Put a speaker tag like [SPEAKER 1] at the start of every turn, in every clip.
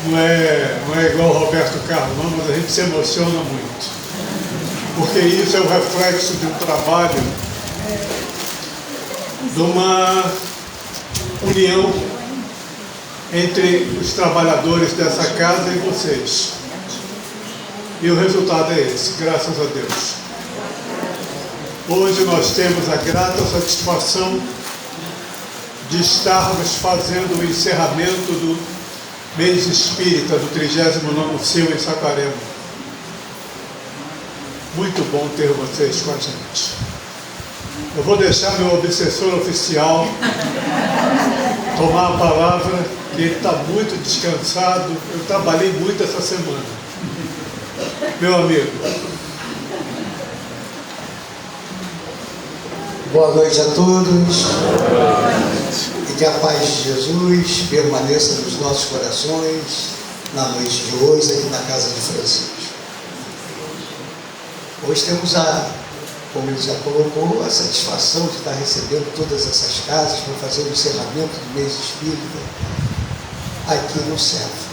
[SPEAKER 1] não é igual o Roberto Carlos, não, mas a gente se emociona muito. Porque isso é o reflexo de um trabalho, de uma união entre os trabalhadores dessa casa e vocês. E o resultado é esse, graças a Deus. Hoje nós temos a grata satisfação de estarmos fazendo o encerramento do mês espírita do 39º CIL em Saquarema. Muito bom ter vocês com a gente. Eu vou deixar meu obsessor oficial tomar a palavra, que ele está muito descansado. Eu trabalhei muito essa semana. Meu amigo.
[SPEAKER 2] Boa noite a todos. E que a paz de Jesus permaneça nos nossos corações na noite de hoje, aqui na casa de Francisco. Hoje temos como ele já colocou, a satisfação de estar recebendo todas essas casas para fazer o encerramento do mês espírita aqui no centro.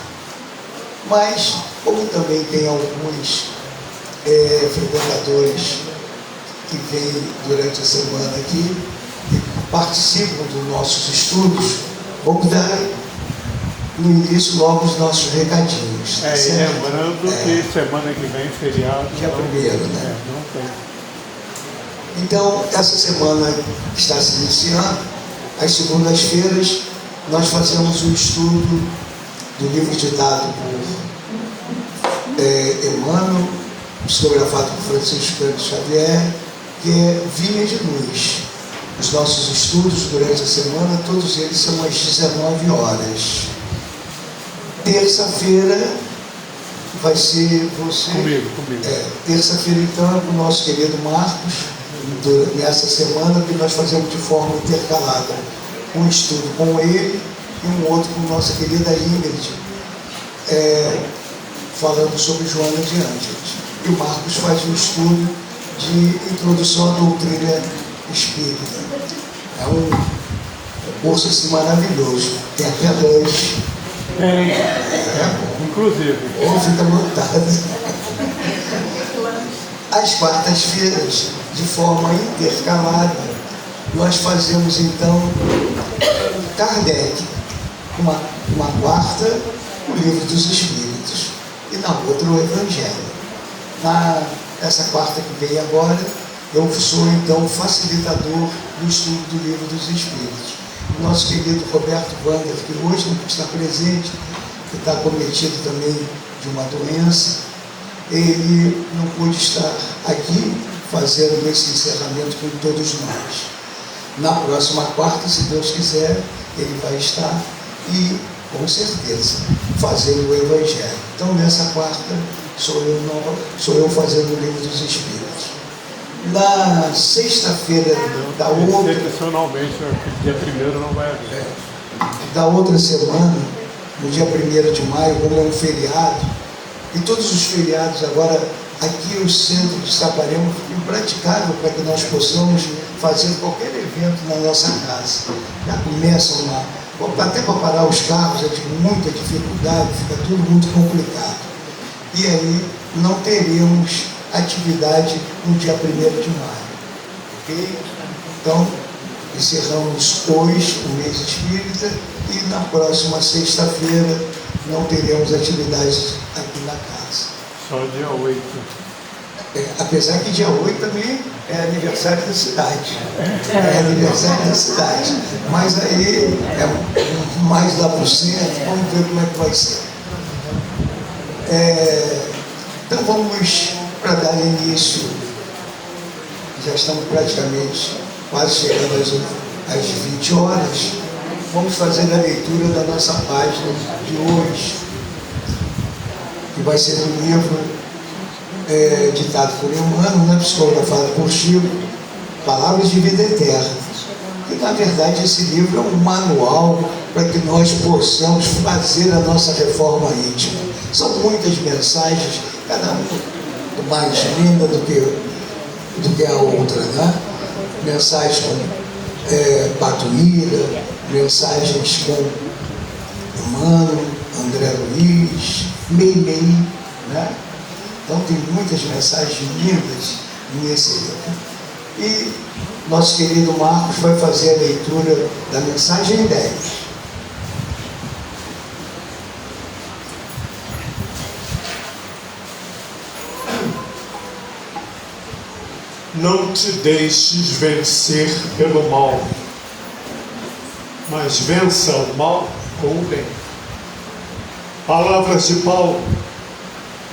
[SPEAKER 2] Mas, como também tem alguns frequentadores que vêm durante a semana aqui e participam dos nossos estudos, vamos dar no início logo os nossos recadinhos.
[SPEAKER 1] E lembrando que semana que vem, feriado.
[SPEAKER 2] Dia 1º, né?
[SPEAKER 1] Não tem.
[SPEAKER 2] Então, essa semana está se iniciando. Às segundas-feiras, nós fazemos um estudo do livro ditado por Emmanuel, psicografado por Francisco Cândido Xavier, que é Vinha de Luz. Os nossos estudos durante a semana, todos eles são às 19 horas. Terça-feira vai ser você.
[SPEAKER 1] Comigo.
[SPEAKER 2] Terça-feira, então, é com o nosso querido Marcos, nessa semana, que nós fazemos de forma intercalada um estudo com ele e um outro com nossa querida Ingrid, falando sobre Joana de Ângeles. E o Marcos faz um estudo de introdução à doutrina espírita. É um curso assim maravilhoso. Tem até lanche.
[SPEAKER 1] Inclusive.
[SPEAKER 2] Ou fica montado. Às quartas-feiras, de forma intercalada, nós fazemos então Kardec, uma quarta, o Livro dos Espíritos, e na outra o Evangelho. Nessa quarta que vem agora, eu sou então facilitador do estudo do Livro dos Espíritos. O nosso querido Roberto Wander, que hoje não está presente, que está cometido também de uma doença, ele não pôde estar aqui fazendo esse encerramento com todos nós. Na próxima quarta, se Deus quiser, ele vai estar e, com certeza, fazendo o Evangelho. Então, nessa quarta, sou eu fazendo o Livro dos Espíritos. Na sexta-feira da outra...
[SPEAKER 1] Excepcionalmente, dia 1º não vai haver.
[SPEAKER 2] Da outra semana, no dia 1º de maio, como é um feriado, e todos os feriados agora, aqui o centro de Saquarema fica impraticável para que nós possamos fazer qualquer evento na nossa casa. Já começam lá, até para parar os carros é de muita dificuldade, fica tudo muito complicado. E aí não teremos atividade no dia 1º de maio. Ok? Então, encerramos hoje o mês espírita e na próxima sexta-feira não teremos atividades aqui na casa.
[SPEAKER 1] Só dia 8.
[SPEAKER 2] Apesar que dia 8 também é aniversário da cidade. É aniversário da cidade. Mas aí é mais lá para o centro, vamos ver como é que vai ser. Então vamos, para dar início, já estamos praticamente quase chegando às 20 horas, vamos fazer a leitura da nossa página de hoje, que vai ser um livro ditado por Emmanuel, psicografado por Chico, Palavras de Vida Eterna. E, na verdade, esse livro é um manual para que nós possamos fazer a nossa reforma íntima. São muitas mensagens, cada uma mais linda do que a outra, né? Mensagens com Patuíra, mensagens com Emmanuel, André Luiz, Meimei, né? Então tem muitas mensagens lindas nesse livro. E nosso querido Marcos vai fazer a leitura da mensagem 10.
[SPEAKER 1] Não te deixes vencer pelo mal, mas vença o mal com o bem. Palavras de Paulo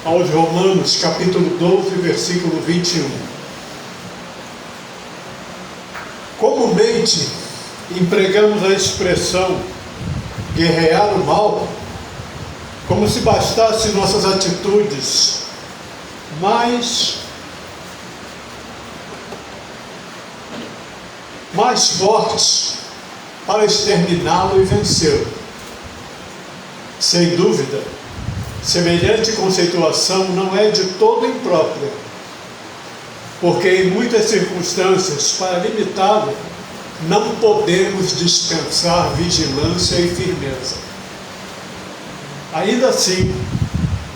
[SPEAKER 1] aos Romanos, capítulo 12, versículo 21. Comumente empregamos a expressão guerrear o mal como se bastasse nossas atitudes mais fortes para exterminá-lo e vencê-lo. Sem dúvida, semelhante conceituação não é de todo imprópria, porque em muitas circunstâncias, para limitá-lo, não podemos dispensar vigilância e firmeza. Ainda assim,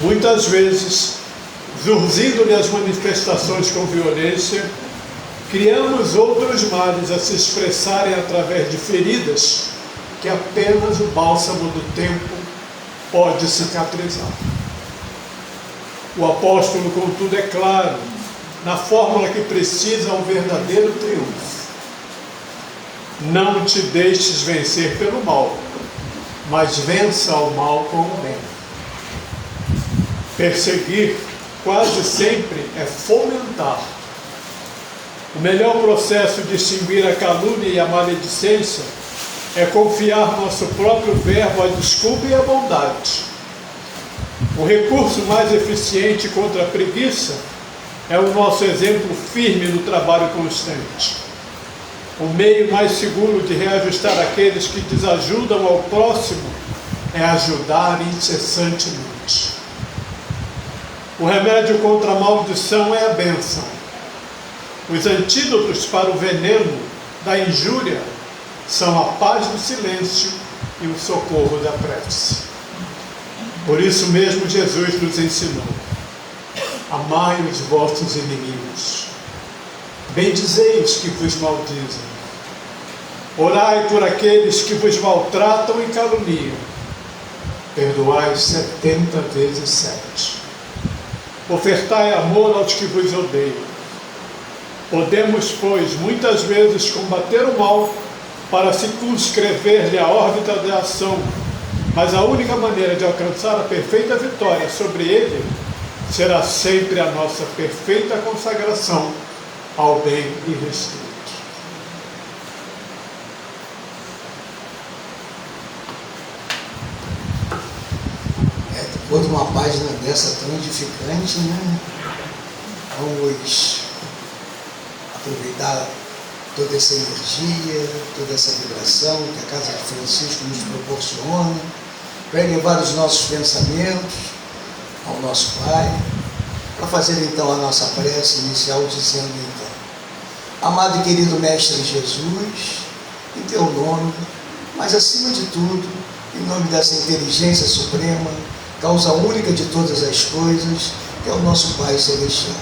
[SPEAKER 1] muitas vezes, zurzindo-lhe as manifestações com violência, criamos outros males a se expressarem através de feridas que apenas o bálsamo do tempo pode cicatrizar. O apóstolo, contudo, é claro na fórmula que precisa um verdadeiro triunfo. Não te deixes vencer pelo mal, mas vença o mal com o bem. Perseguir quase sempre é fomentar. O melhor processo de extinguir a calúnia e a maledicência é confiar nosso próprio verbo à desculpa e à bondade. O recurso mais eficiente contra a preguiça é o nosso exemplo firme no trabalho constante. O meio mais seguro de reajustar aqueles que desajudam ao próximo é ajudar incessantemente. O remédio contra a maldição é a bênção. Os antídotos para o veneno da injúria são a paz do silêncio e o socorro da prece. Por isso mesmo Jesus nos ensinou: amai os vossos inimigos, bendizei os que vos maldizem, orai por aqueles que vos maltratam e caluniam, perdoai 70 vezes 7. Ofertai amor aos que vos odeiam. Podemos, pois, muitas vezes combater o mal para circunscrever-lhe a órbita de ação, mas a única maneira de alcançar a perfeita vitória sobre ele será sempre a nossa perfeita consagração ao bem irrestrito.
[SPEAKER 2] Depois de uma página dessa tão edificante, né? Vamos aproveitar toda essa energia, toda essa vibração que a Casa de Francisco nos proporciona, para elevar os nossos pensamentos ao nosso Pai, para fazer então a nossa prece inicial, dizendo então: amado e querido Mestre Jesus, em teu nome, mas acima de tudo, em nome dessa inteligência suprema, causa única de todas as coisas, que é o nosso Pai Celestial,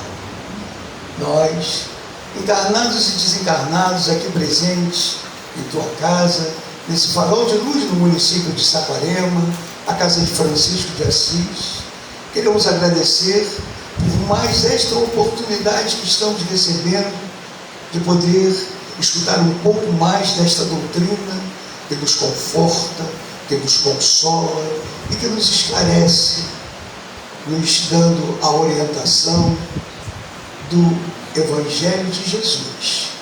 [SPEAKER 2] nós, encarnados e desencarnados aqui presentes em tua casa, nesse farol de luz no município de Saquarema, a Casa de Francisco de Assis, queremos agradecer por mais esta oportunidade que estamos recebendo de poder escutar um pouco mais desta doutrina que nos conforta, que nos consola e que nos esclarece, nos dando a orientação do Evangelho de Jesus,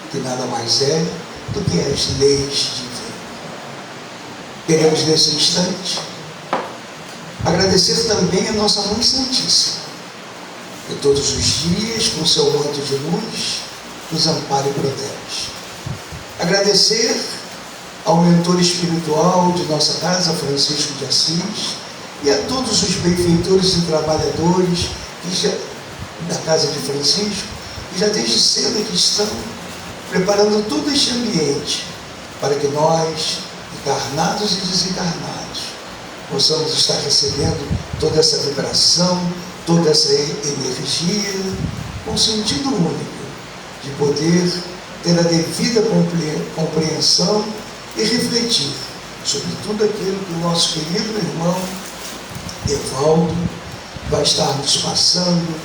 [SPEAKER 2] que nada mais é do que as leis divinas. Queremos nesse instante agradecer também a nossa Mãe Santíssima, que todos os dias, com seu manto de luz, nos ampara e protege. Agradecer ao mentor espiritual de nossa casa, Francisco de Assis, e a todos os benfeitores e trabalhadores da Casa de Francisco, que já desde cedo aqui estão preparando todo este ambiente para que nós, encarnados e desencarnados, possamos estar recebendo toda essa vibração, toda essa energia, com sentido único, de poder ter a devida compreensão e refletir sobre tudo aquilo que o nosso querido irmão Evaldo vai estar nos passando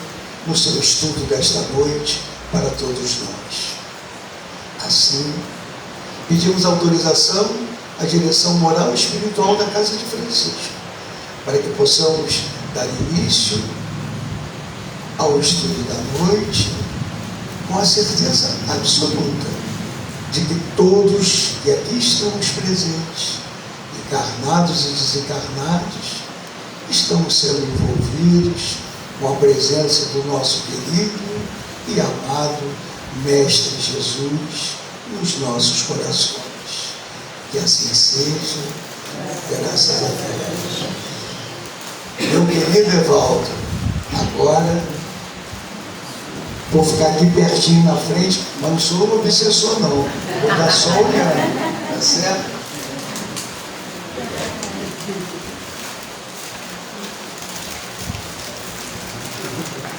[SPEAKER 2] no seu estudo desta noite para todos nós. Assim, pedimos autorização à direção moral e espiritual da Casa de Francisco, para que possamos dar início ao estudo da noite com a certeza absoluta de que todos que aqui estamos presentes, encarnados e desencarnados, estamos sendo envolvidos com a presença do nosso querido e amado Mestre Jesus nos nossos corações. Que assim seja, graças a Deus. Meu querido Evaldo, agora vou ficar aqui pertinho na frente, mas não sou um obsessor não, vou estar só olhando, tá certo?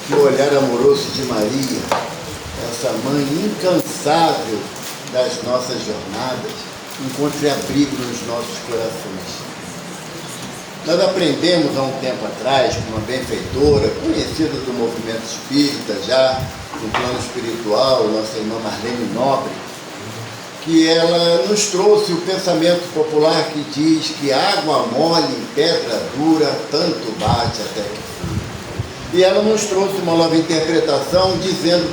[SPEAKER 3] Que o olhar amoroso de Maria, essa mãe incansável das nossas jornadas, encontre abrigo nos nossos corações. Nós aprendemos há um tempo atrás com uma benfeitora, conhecida do movimento espírita já no plano espiritual, nossa irmã Marlene Nobre, que ela nos trouxe o pensamento popular que diz que água mole em pedra dura, tanto bate até que fura. E ela nos trouxe uma nova interpretação dizendo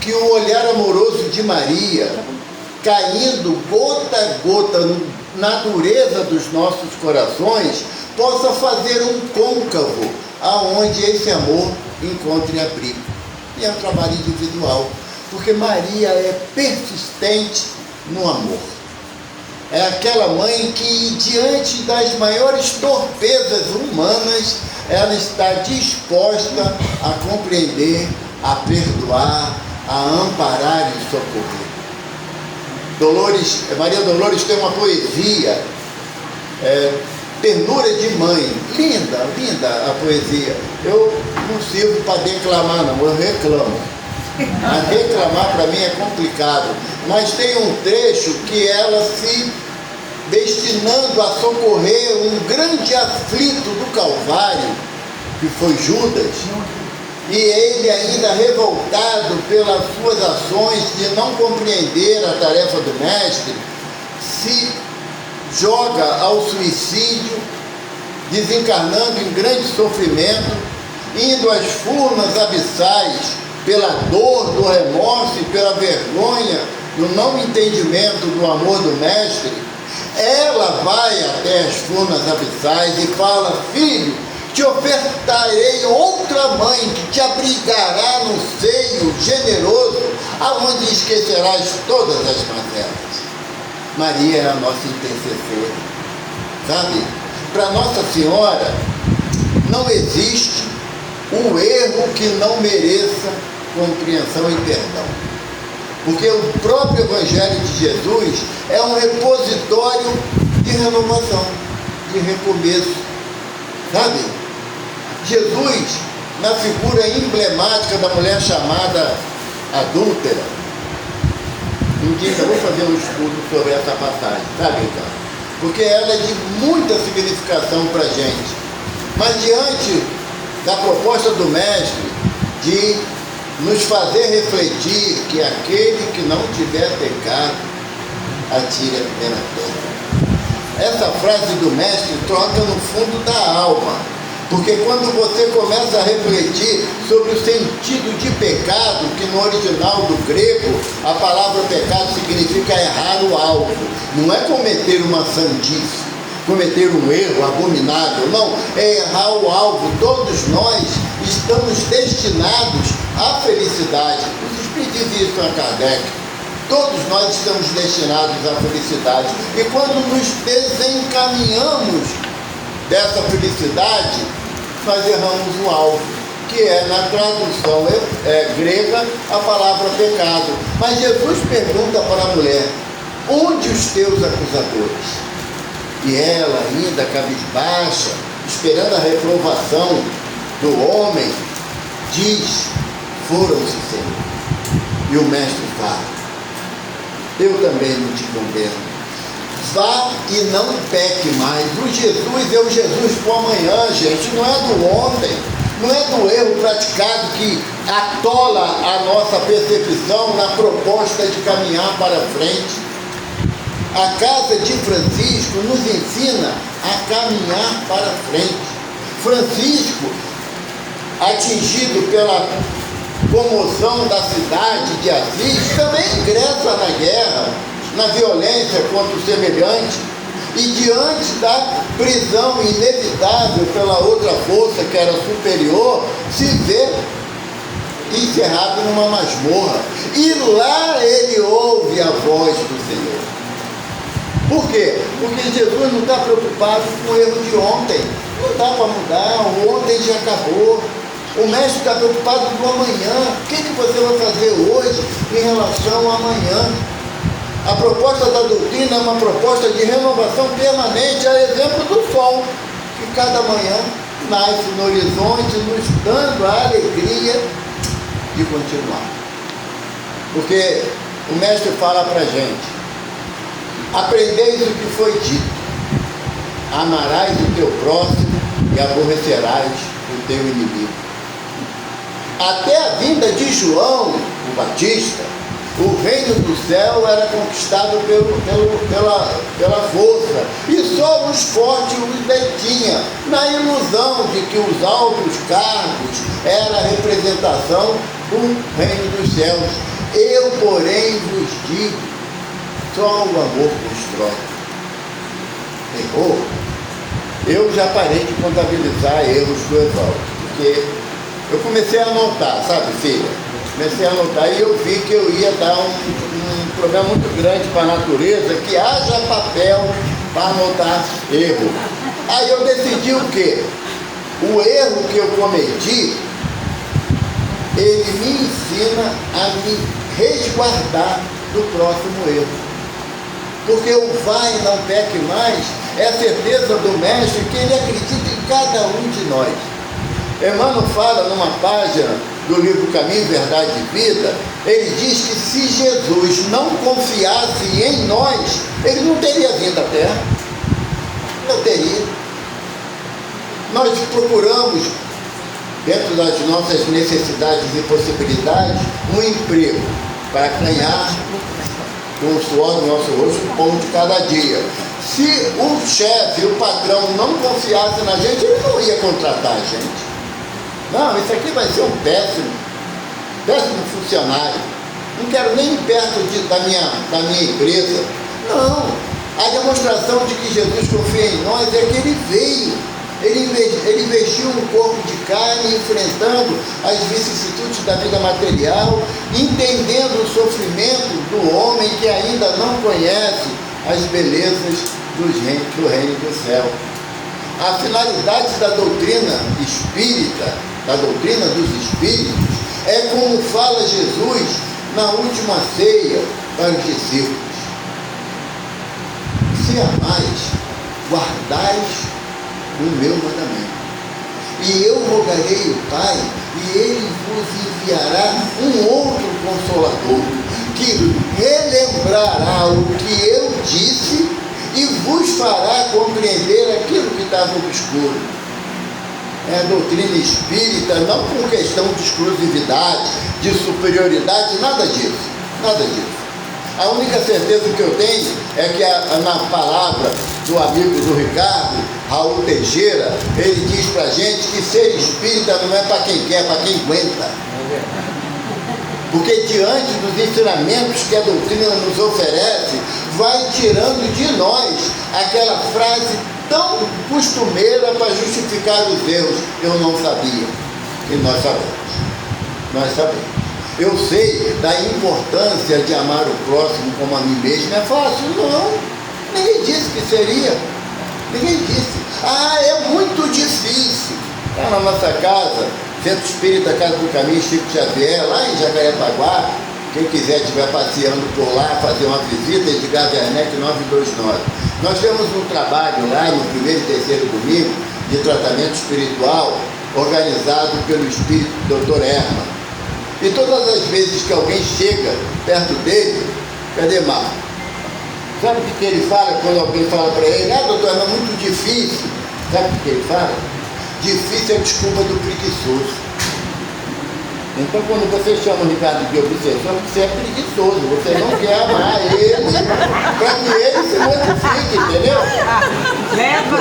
[SPEAKER 3] que o olhar amoroso de Maria, caindo gota a gota na dureza dos nossos corações, possa fazer um côncavo aonde esse amor encontre abrigo. E é um trabalho individual, porque Maria é persistente no amor. É aquela mãe que, diante das maiores torpezas humanas, ela está disposta a compreender, a perdoar, a amparar e socorrer. Maria Dolores tem uma poesia, Ternura de Mãe, linda, linda a poesia. Eu não sirvo para declamar não, eu reclamo. Mas reclamar para mim é complicado. Mas tem um trecho que ela se destinando a socorrer um grande aflito do Calvário, que foi Judas, e ele ainda revoltado pelas suas ações de não compreender a tarefa do Mestre, se joga ao suicídio, desencarnando em grande sofrimento, indo às furnas abissais pela dor, do remorso e pela vergonha, do não entendimento do amor do Mestre. Ela vai até as furnas abissais e fala: filho, te ofertarei outra mãe que te abrigará no seio generoso, aonde esquecerás todas as mazelas. Maria é a nossa intercessora, sabe? Para Nossa Senhora não existe um erro que não mereça compreensão e perdão, porque o próprio Evangelho de Jesus é um repositório de renovação, de recomeço, sabe? Jesus, na figura emblemática da mulher chamada adúltera, indica, vou fazer um estudo sobre essa passagem, sabe, então? Porque ela é de muita significação para a gente. Mas diante da proposta do Mestre de nos fazer refletir que aquele que não tiver pecado, atire a primeira pedra. Essa frase do Mestre toca no fundo da alma, porque quando você começa a refletir sobre o sentido de pecado, que no original do grego, a palavra pecado significa errar o alvo, não é cometer uma sandice, cometer um erro abominável, não, é errar o alvo. Todos nós estamos destinados à felicidade. Os Espíritos dizem isso a Kardec. Todos nós estamos destinados à felicidade. E quando nos desencaminhamos dessa felicidade, nós erramos o alvo, que é, na tradução grega, a palavra pecado. Mas Jesus pergunta para a mulher: onde os teus acusadores? E ela, ainda cabisbaixa, esperando a reprovação do homem, diz: foram-se, Senhor. E o mestre fala: eu também não te condeno. Vá e não peque mais. O Jesus é o Jesus do amanhã, gente. Não é do ontem. Não é do erro praticado que atola a nossa percepção na proposta de caminhar para frente. A casa de Francisco nos ensina a caminhar para frente. Francisco, atingido pela comoção da cidade de Assis, também ingressa na guerra, na violência contra o semelhante, e diante da prisão inevitável pela outra força que era superior, se vê encerrado numa masmorra. E lá ele ouve a voz do Senhor. Por quê? Porque Jesus não está preocupado com o erro de ontem. Não dá para mudar, o ontem já acabou. O mestre está preocupado com o amanhã. O que você vai fazer hoje em relação ao amanhã? A proposta da doutrina é uma proposta de renovação permanente, a exemplo do sol, que cada manhã nasce no horizonte, nos dando a alegria de continuar. Porque o mestre fala para a gente: aprendeis o que foi dito, amarás o teu próximo e aborrecerás o teu inimigo. Até a vinda de João, o Batista, o reino do céu era conquistado pela força, e só os fortes os detinha, na ilusão de que os altos cargos eram a representação do reino dos céus. Eu, porém, vos digo, só o amor constrói. Errou? Eu já parei de contabilizar erros do Evaldo, porque eu comecei a anotar, sabe, filha? Comecei a anotar e eu vi que eu ia dar um problema muito grande para a natureza, que haja papel para anotar erro. Aí eu decidi o quê? O erro que eu cometi, ele me ensina a me resguardar do próximo erro. Porque o vai e não peque mais é a certeza do mestre que ele acredita em cada um de nós. Emmanuel fala numa página do livro Caminho, Verdade e Vida, ele diz que se Jesus não confiasse em nós, ele não teria vindo à Terra. Não teria. Nós procuramos, dentro das nossas necessidades e possibilidades, um emprego para ganhar com o suor do nosso rosto o pão de cada dia. Se o chefe, o patrão não confiasse na gente, ele não ia contratar a gente. Não, isso aqui vai ser um péssimo funcionário. Não quero nem perto da minha empresa. Não, a demonstração de que Jesus confia em nós é que ele veio. Ele vestiu um corpo de carne, enfrentando as vicissitudes da vida material, entendendo o sofrimento do homem que ainda não conhece as belezas do reino do céu. A finalidade da doutrina espírita, da doutrina dos espíritos, é como fala Jesus na última ceia para os discípulos: se amais, guardais o meu mandamento. E eu rogarei o Pai, e ele vos enviará um outro Consolador, que relembrará o que eu disse e vos fará compreender aquilo que estava obscuro. É a doutrina espírita, não por questão de exclusividade, de superioridade, nada disso, nada disso. A única certeza que eu tenho é que na palavra do amigo do Ricardo, Raul Teixeira, ele diz pra gente que ser espírita não é para quem quer, é para quem aguenta. Porque diante dos ensinamentos que a doutrina nos oferece, vai tirando de nós aquela frase tão costumeira para justificar os erros. Eu não sabia. E nós sabemos. Nós sabemos. Eu sei da importância de amar o próximo como a mim mesmo. É fácil? Não. Ninguém disse que seria. Ninguém disse. É muito difícil. Lá na nossa casa, Centro Espírita Casa do Caminho, Chico Xavier, lá em Jacarepaguá, quem quiser estiver passeando por lá, fazer uma visita, Edgar Werneck 929. Nós temos um trabalho lá no primeiro e terceiro domingo de tratamento espiritual organizado pelo espírito Dr. Herman. E todas as vezes que alguém chega perto dele, cadê Marco? Sabe o que ele fala quando alguém fala para ele? Doutor, é muito difícil. Sabe o que ele fala? Difícil é a desculpa do preguiçoso. Então, quando você chama o Ricardo de obsessor, você é preguiçoso, você não quer amar ele, para que ele se modifique, entendeu?
[SPEAKER 4] Leva!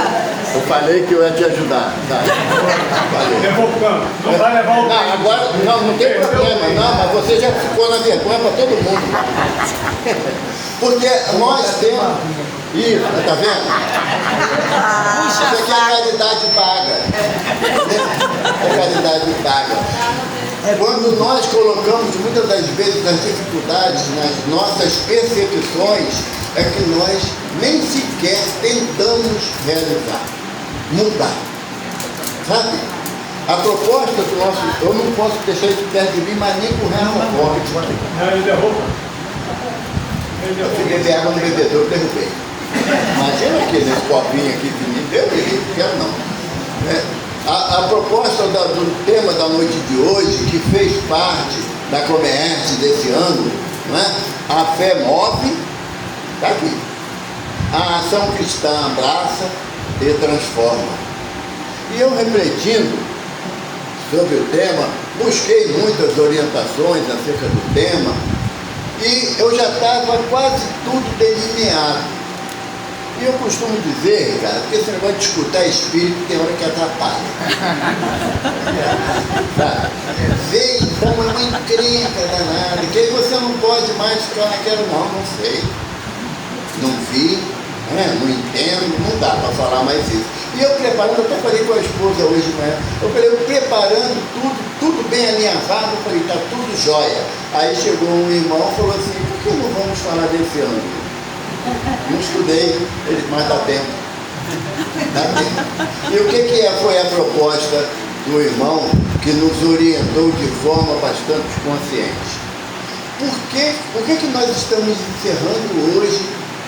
[SPEAKER 3] Eu falei que eu ia te ajudar, tá?
[SPEAKER 1] Levou o cano. Não vai levar o cano.
[SPEAKER 3] Não, agora não tem problema, não, mas você já ficou na vergonha para todo mundo. Porque nós temos. Isso, tá vendo? Isso aqui é caridade paga. É caridade paga. Quando nós colocamos muitas das vezes as dificuldades nas nossas percepções, é que nós nem sequer tentamos realizar, mudar. Sabe? A proposta do nosso. Eu não posso deixar isso perto de mim, mas nem com real forte.
[SPEAKER 1] Não, ele derruba.
[SPEAKER 3] Eu fiquei de água no bebedouro, derrubei. Imagina aqui nesse copinho aqui de mim, Deus me livre, quero não. A proposta do tema da noite de hoje, que fez parte da Comércio desse ano, né? A fé move, está aqui. A ação cristã abraça e transforma. E eu, refletindo sobre o tema, busquei muitas orientações acerca do tema e eu já estava quase tudo delineado. E eu costumo dizer, cara, que esse negócio de escutar espírito tem hora que atrapalha. Vem, então é uma encrenca danada, que aí você não pode mais ficar naquela, não sei, não vi, não entendo, não dá para falar mais isso. E eu preparando, eu até falei com a esposa hoje de manhã, eu preparando tudo bem alinhavado, eu falei, tá tudo jóia. Aí chegou um irmão e falou assim, por que não vamos falar desse ângulo? Não estudei, mas dá tempo. Dá tempo. E o que foi a proposta do irmão que nos orientou de forma bastante consciente? Por que nós estamos encerrando hoje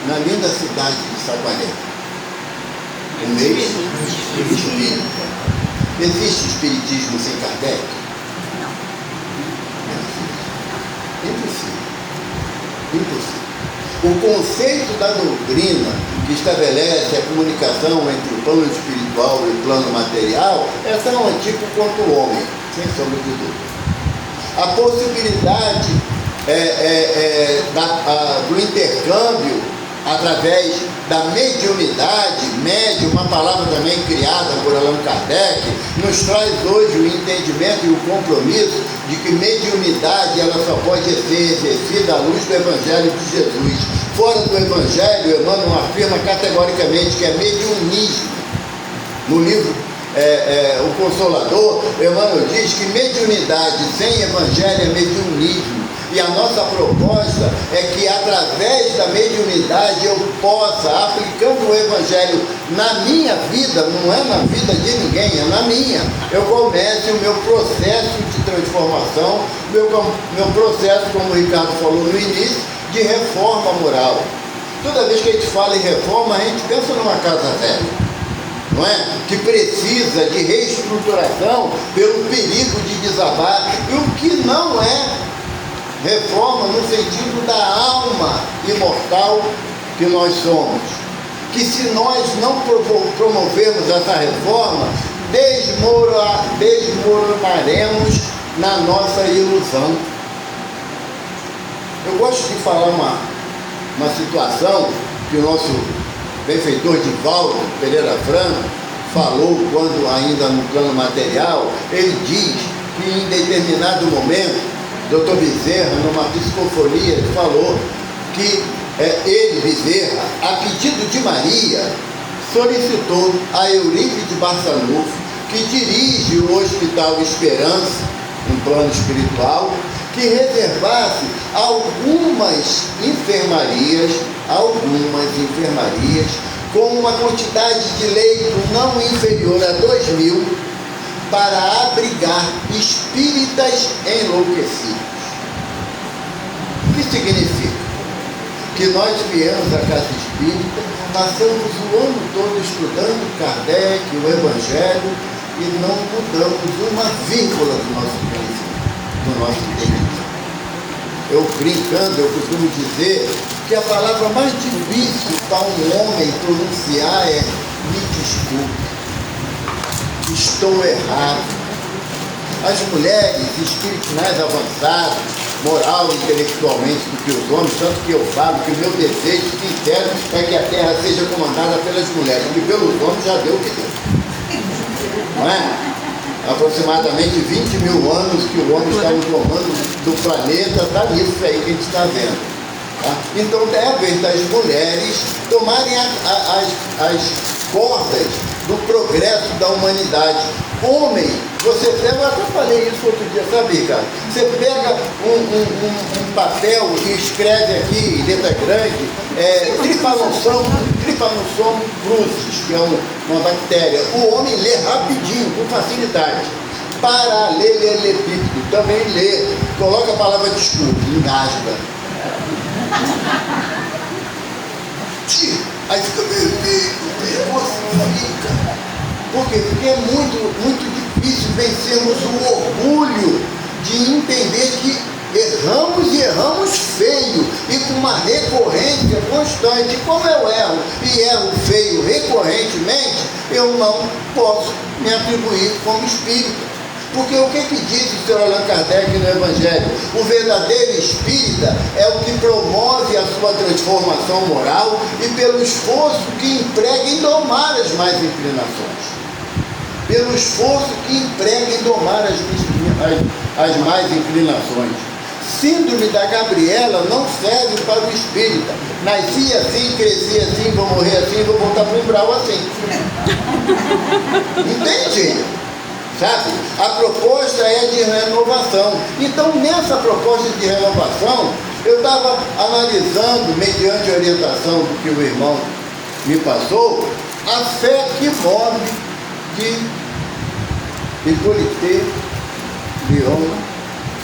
[SPEAKER 3] na linda cidade de Saquarema? O mês espírita. Existe espiritismo sem Kardec? Não. Impossível. Impossível. O conceito da doutrina que estabelece a comunicação entre o plano espiritual e o plano material é tão antigo quanto o homem, sem sombra de dúvida. A possibilidade do intercâmbio através da mediunidade, uma palavra também criada por Allan Kardec, nos traz hoje o entendimento e o compromisso de que mediunidade ela só pode ser exercida à luz do Evangelho de Jesus. Fora do Evangelho, Emmanuel afirma categoricamente que é mediunismo. No livro O Consolador, Emmanuel diz que mediunidade sem Evangelho é mediunismo. E a nossa proposta é que através da mediunidade eu possa, aplicando o Evangelho na minha vida, não é na vida de ninguém, é na minha, eu comece o meu processo de transformação, meu processo, como o Ricardo falou no início, de reforma moral. Toda vez que a gente fala em reforma, a gente pensa numa casa velha, não é? Que precisa de reestruturação pelo perigo de desabar, e o que não é reforma no sentido da alma imortal que nós somos. Que se nós não promovermos essa reforma, desmoronaremos na nossa ilusão. Eu gosto de falar uma situação que o nosso benfeitor Divaldo Pereira Franco falou quando ainda no plano material. Ele diz que em determinado momento Dr. Bezerra, numa psicofonia, ele falou que ele, Bezerra, a pedido de Maria, solicitou a Eurípides de Barçanufo, que dirige o Hospital Esperança, um plano espiritual, que reservasse algumas enfermarias com uma quantidade de leito não inferior a 2.000 para abrigar espíritas enlouquecidos. O que significa? Que nós viemos à casa espírita Passamos o ano todo estudando Kardec, o Evangelho, e não mudamos uma vírgula do nosso conhecimento, do nosso entendimento. Eu brincando, eu costumo dizer que a palavra mais difícil para um homem pronunciar é me desculpe, estou errado. As mulheres, espíritos mais avançados, moral e intelectualmente do que os homens, tanto que eu falo que o meu desejo sincero é que a Terra seja comandada pelas mulheres, porque pelos homens já deu o que deu. Não é? Aproximadamente 20 mil anos que o homem está no comando do planeta, está nisso aí que a gente está vendo. Tá? Então deve as mulheres tomarem as cordas do progresso da humanidade. Homem, você pega, eu até falei isso outro dia, sabe, cara? Você pega um papel e escreve aqui, letra grande, Trypanosoma crucis, que é uma bactéria. O homem lê rapidinho, com facilidade. Paralelepípedo, também lê. Coloca a palavra desculpe, engasga. Aí fica vermelho, fica. Por quê? Porque é muito difícil vencermos o orgulho de entender que erramos e erramos feio e com uma recorrência constante. Como eu erro e erro feio recorrentemente, eu não posso me atribuir como espírita. Porque o que diz o Sr. Allan Kardec no Evangelho? O verdadeiro espírita é o que promove a sua transformação moral e pelo esforço que emprega em domar as más inclinações. Pelo esforço que emprega em domar as más inclinações. Síndrome da Gabriela não serve para o espírita. Nasci assim, cresci assim, vou morrer assim, vou voltar para o umbral assim. Entende? Sabe? A proposta é de renovação. Então, nessa proposta de renovação, eu estava analisando, mediante a orientação do que o irmão me passou, a fé que move de Hippolyte Léon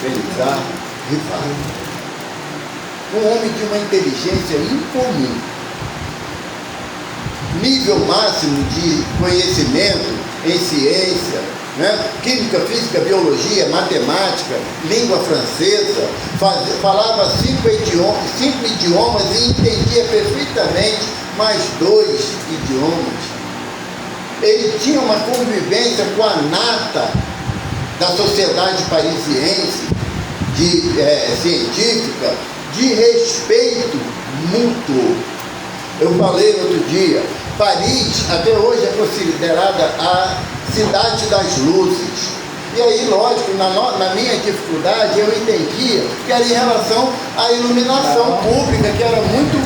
[SPEAKER 3] Felizardo Rivarol. Um homem de uma inteligência incomum, nível máximo de conhecimento em ciência, né? Química, física, biologia, matemática, língua francesa, falava 5 idiomas e entendia perfeitamente mais 2 idiomas. Ele tinha uma convivência com a nata da sociedade parisiense, científica, de respeito mútuo. Eu falei no outro dia, Paris até hoje é considerada a cidade das luzes. E aí, lógico, na minha dificuldade, eu entendia que era em relação à iluminação pública, que era muito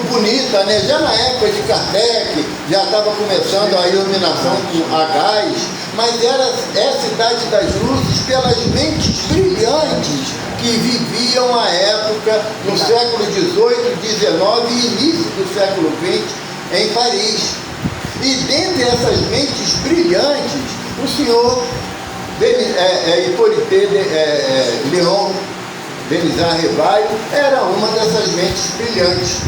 [SPEAKER 3] bonita, né? Já na época de Kardec, já estava começando a iluminação a gás, mas era a cidade das luzes pelas mentes brilhantes que viviam a época, no século XVIII, XIX e início do século XX, em Paris. E dentre essas mentes brilhantes, o senhor Hippolyte Léon Felizardo Rivarol era uma dessas mentes brilhantes,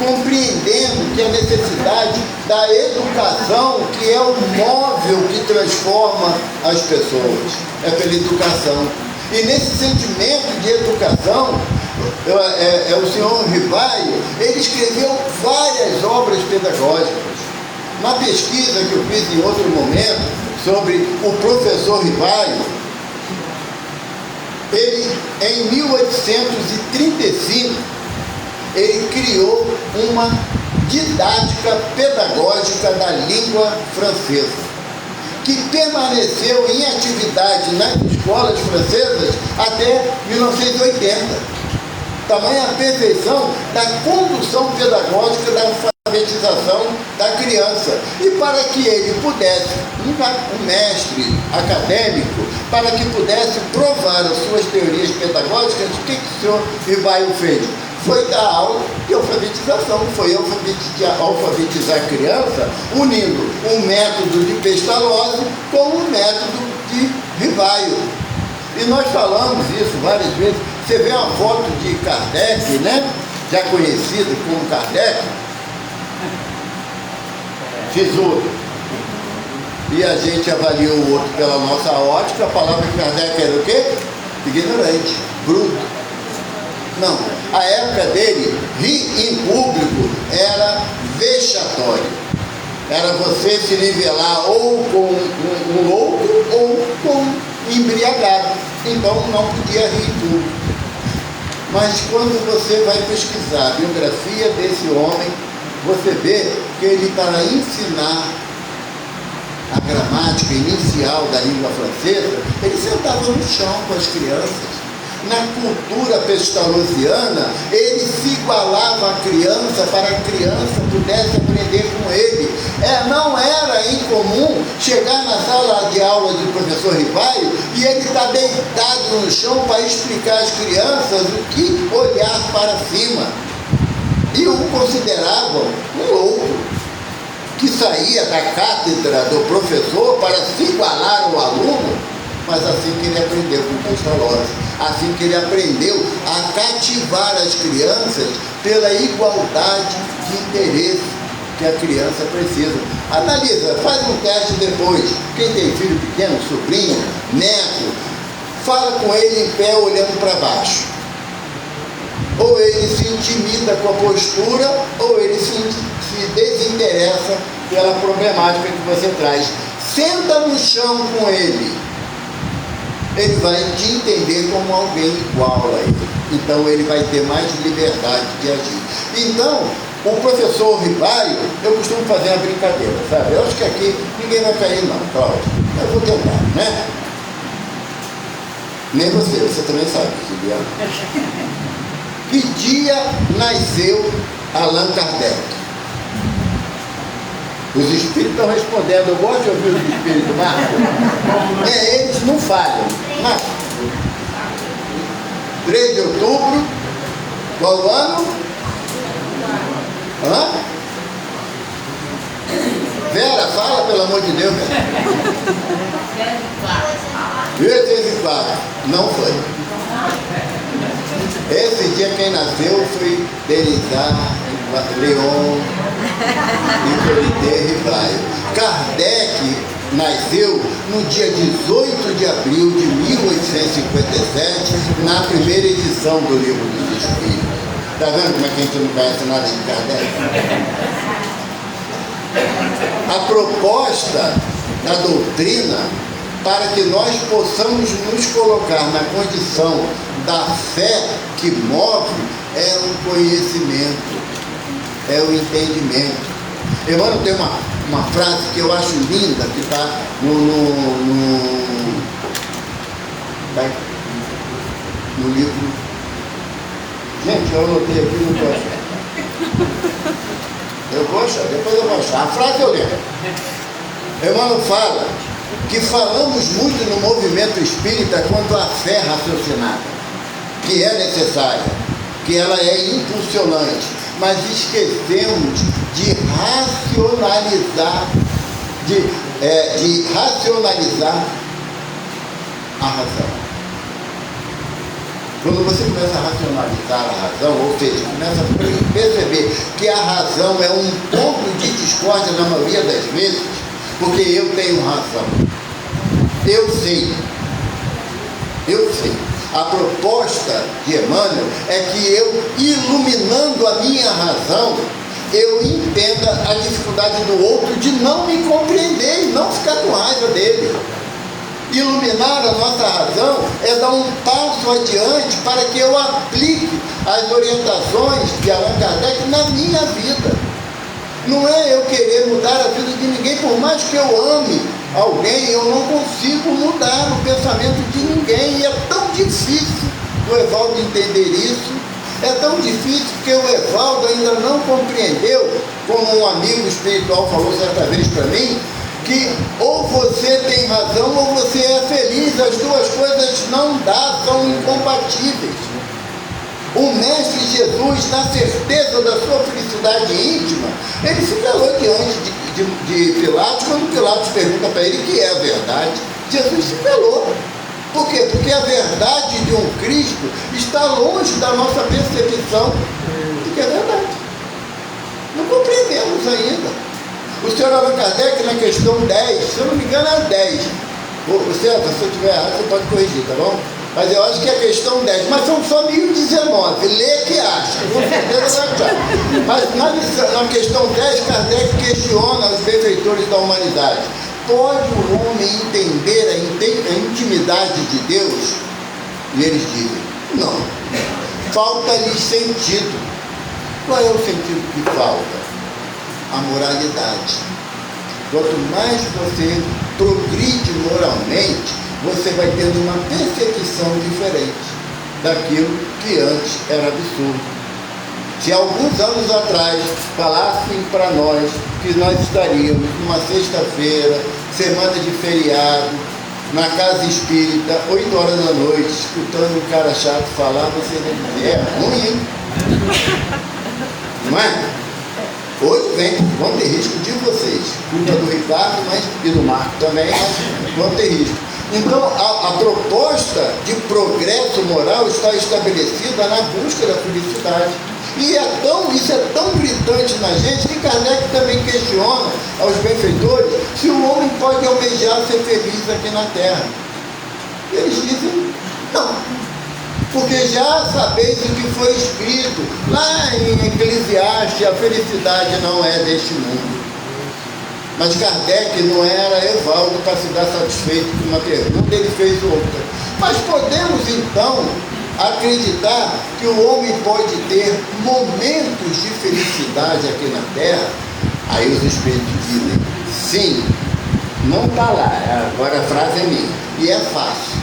[SPEAKER 3] compreendendo que a necessidade da educação, que é o móvel que transforma as pessoas, é pela educação. E nesse sentimento de educação, o senhor Rivarol, ele escreveu várias obras pedagógicas. Na pesquisa que eu fiz em outro momento sobre o professor Rivarol, ele, em 1835, ele criou uma didática pedagógica da língua francesa, que permaneceu em atividade nas escolas francesas até 1980. Tamanha a perfeição da condução pedagógica da alfabetização da criança. E para que ele pudesse, um mestre acadêmico, para que pudesse provar as suas teorias pedagógicas, o que o senhor Rivarol fez? Foi dar aula de alfabetização, foi alfabetizar a criança, unindo um método de Pestalozzi com o método de Rivarol. E nós falamos isso várias vezes. Você vê uma foto de Kardec, né? Já conhecido como Kardec, sisudo. E a gente avalia o outro pela nossa ótica, a palavra de Kardec era o quê? Ignorante, bruto. Não, a época dele, rir em público era vexatório. Era você se nivelar ou com um louco ou com embriagado. Então não podia rir em público. Mas quando você vai pesquisar a biografia desse homem, você vê que ele, para ensinar a gramática inicial da língua francesa, ele sentava no chão com as crianças. Na cultura pestalozziana, ele se igualava à criança para que a criança pudesse aprender com ele. Não era incomum chegar na sala de aula do professor Rivaio e ele estar deitado no chão para explicar às crianças o que olhar para cima. E o consideravam um louco, que saía da cátedra do professor para se igualar ao aluno, mas assim que ele aprendeu com Pestalozzi, assim que ele aprendeu a cativar as crianças pela igualdade de interesse que a criança precisa. Analisa, faz um teste depois. Quem tem filho pequeno, sobrinho, neto, fala com ele em pé olhando para baixo. Ou ele se intimida com a postura, ou ele se desinteressa pela problemática que você traz. Senta no chão com ele. Ele vai te entender como alguém igual a ele. Então ele vai ter mais liberdade de agir. Então, o professor Rivaio, eu costumo fazer uma brincadeira, sabe? Eu acho que aqui ninguém vai cair não, Cláudio. Eu vou tentar, né? Nem você também sabe, Juliana. Que dia nasceu Allan Kardec? Os espíritos estão respondendo. Eu gosto de ouvir os espíritos, Marcos. Eles não falham. Marcos. 3 de outubro. Qual ano? Hã? Vera, fala, pelo amor de Deus. 1804. Não foi. Esse dia quem nasceu foi Denizar, Leon e Solitaire Rivaio. Kardec nasceu no dia 18 de abril de 1857, na primeira edição do Livro dos Espíritos. Está vendo como é que a gente não conhece nada de Kardec? A proposta da doutrina, para que nós possamos nos colocar na condição da fé que move, é o conhecimento, é o entendimento. Emmanuel tem uma frase que eu acho linda, que está no livro. Gente, eu anotei aqui, não vou achar. Eu vou achar, depois eu vou achar. A frase eu lembro. Emmanuel fala que falamos muito no movimento espírita quanto à fé raciocinada, que é necessária, que ela é impulsionante, mas esquecemos de racionalizar, de racionalizar a razão. Quando você começa a racionalizar a razão, ou seja, começa a perceber que a razão é um ponto de discórdia na maioria das vezes, porque eu tenho razão. Eu sei. A proposta de Emmanuel é que eu, iluminando a minha razão, eu entenda a dificuldade do outro de não me compreender e não ficar com raiva dele. Iluminar a nossa razão é dar um passo adiante para que eu aplique as orientações de Allan Kardec na minha vida. Não é eu querer mudar a vida de ninguém, por mais que eu ame alguém, eu não consigo mudar o pensamento de ninguém. E é tão difícil o Evaldo entender isso, é tão difícil que o Evaldo ainda não compreendeu, como um amigo espiritual falou certa vez para mim, que ou você tem razão ou você é feliz, as duas coisas não dá, são incompatíveis. O Mestre Jesus, na certeza da sua felicidade íntima, ele se calou diante de Pilatos, quando Pilatos pergunta para ele o que é a verdade. Jesus se calou. Por quê? Porque a verdade de um Cristo está longe da nossa percepção do que é verdade. Não compreendemos ainda. O senhor Allan Kardec, na questão 10, se eu não me engano é 10. Se eu estiver errado, você pode corrigir, tá bom? Mas eu acho que é a questão 10, mas são só 1019, lê que acha, com certeza vai achar. Mas na questão 10, Kardec questiona os benfeitores da humanidade. Pode o homem entender a intimidade de Deus? E eles dizem, não, falta-lhe sentido. Qual é o sentido que falta? A moralidade. Quanto mais você progride moralmente, você vai tendo uma percepção diferente daquilo que antes era absurdo. Se alguns anos atrás falassem para nós que nós estaríamos numa sexta-feira, semana de feriado, na casa espírita, 8 horas da noite, escutando um cara chato falar, você vai dizer, é ruim, hein? Não é? Hoje vão ter risco de vocês, culpa do Ricardo, e do Marco também, mas vão ter risco. Então, a proposta de progresso moral está estabelecida na busca da felicidade. E isso é tão gritante na gente que Kardec também questiona aos benfeitores se o homem pode almejar ser feliz aqui na Terra. E eles dizem, não. Porque já sabeis o que foi escrito lá em Eclesiastes, a felicidade não é deste mundo. Mas Kardec não era Evaldo para se dar satisfeito com uma pergunta, ele fez outra. Mas podemos então acreditar que o homem pode ter momentos de felicidade aqui na Terra? Aí os espíritos dizem, sim, não está lá, agora a frase é minha, e é fácil.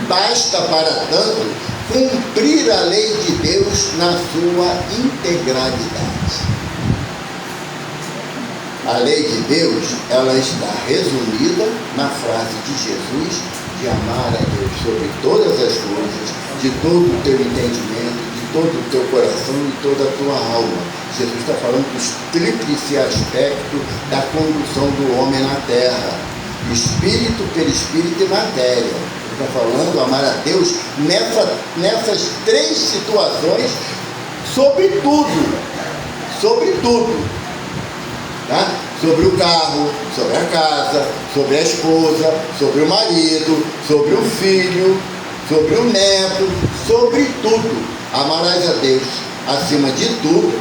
[SPEAKER 3] Basta, para tanto, cumprir a lei de Deus na sua integralidade. A lei de Deus, ela está resumida na frase de Jesus, de amar a Deus sobre todas as coisas, de todo o teu entendimento, de todo o teu coração e toda a tua alma. Jesus está falando dos tríplice aspectos da condução do homem na terra: espírito, perispírito e matéria. Ele está falando amar a Deus nessas 3 situações, sobre tudo. Tá? Sobre o carro, sobre a casa, sobre a esposa, sobre o marido, sobre o filho, sobre o neto, sobre tudo. Amarás a Deus acima de tudo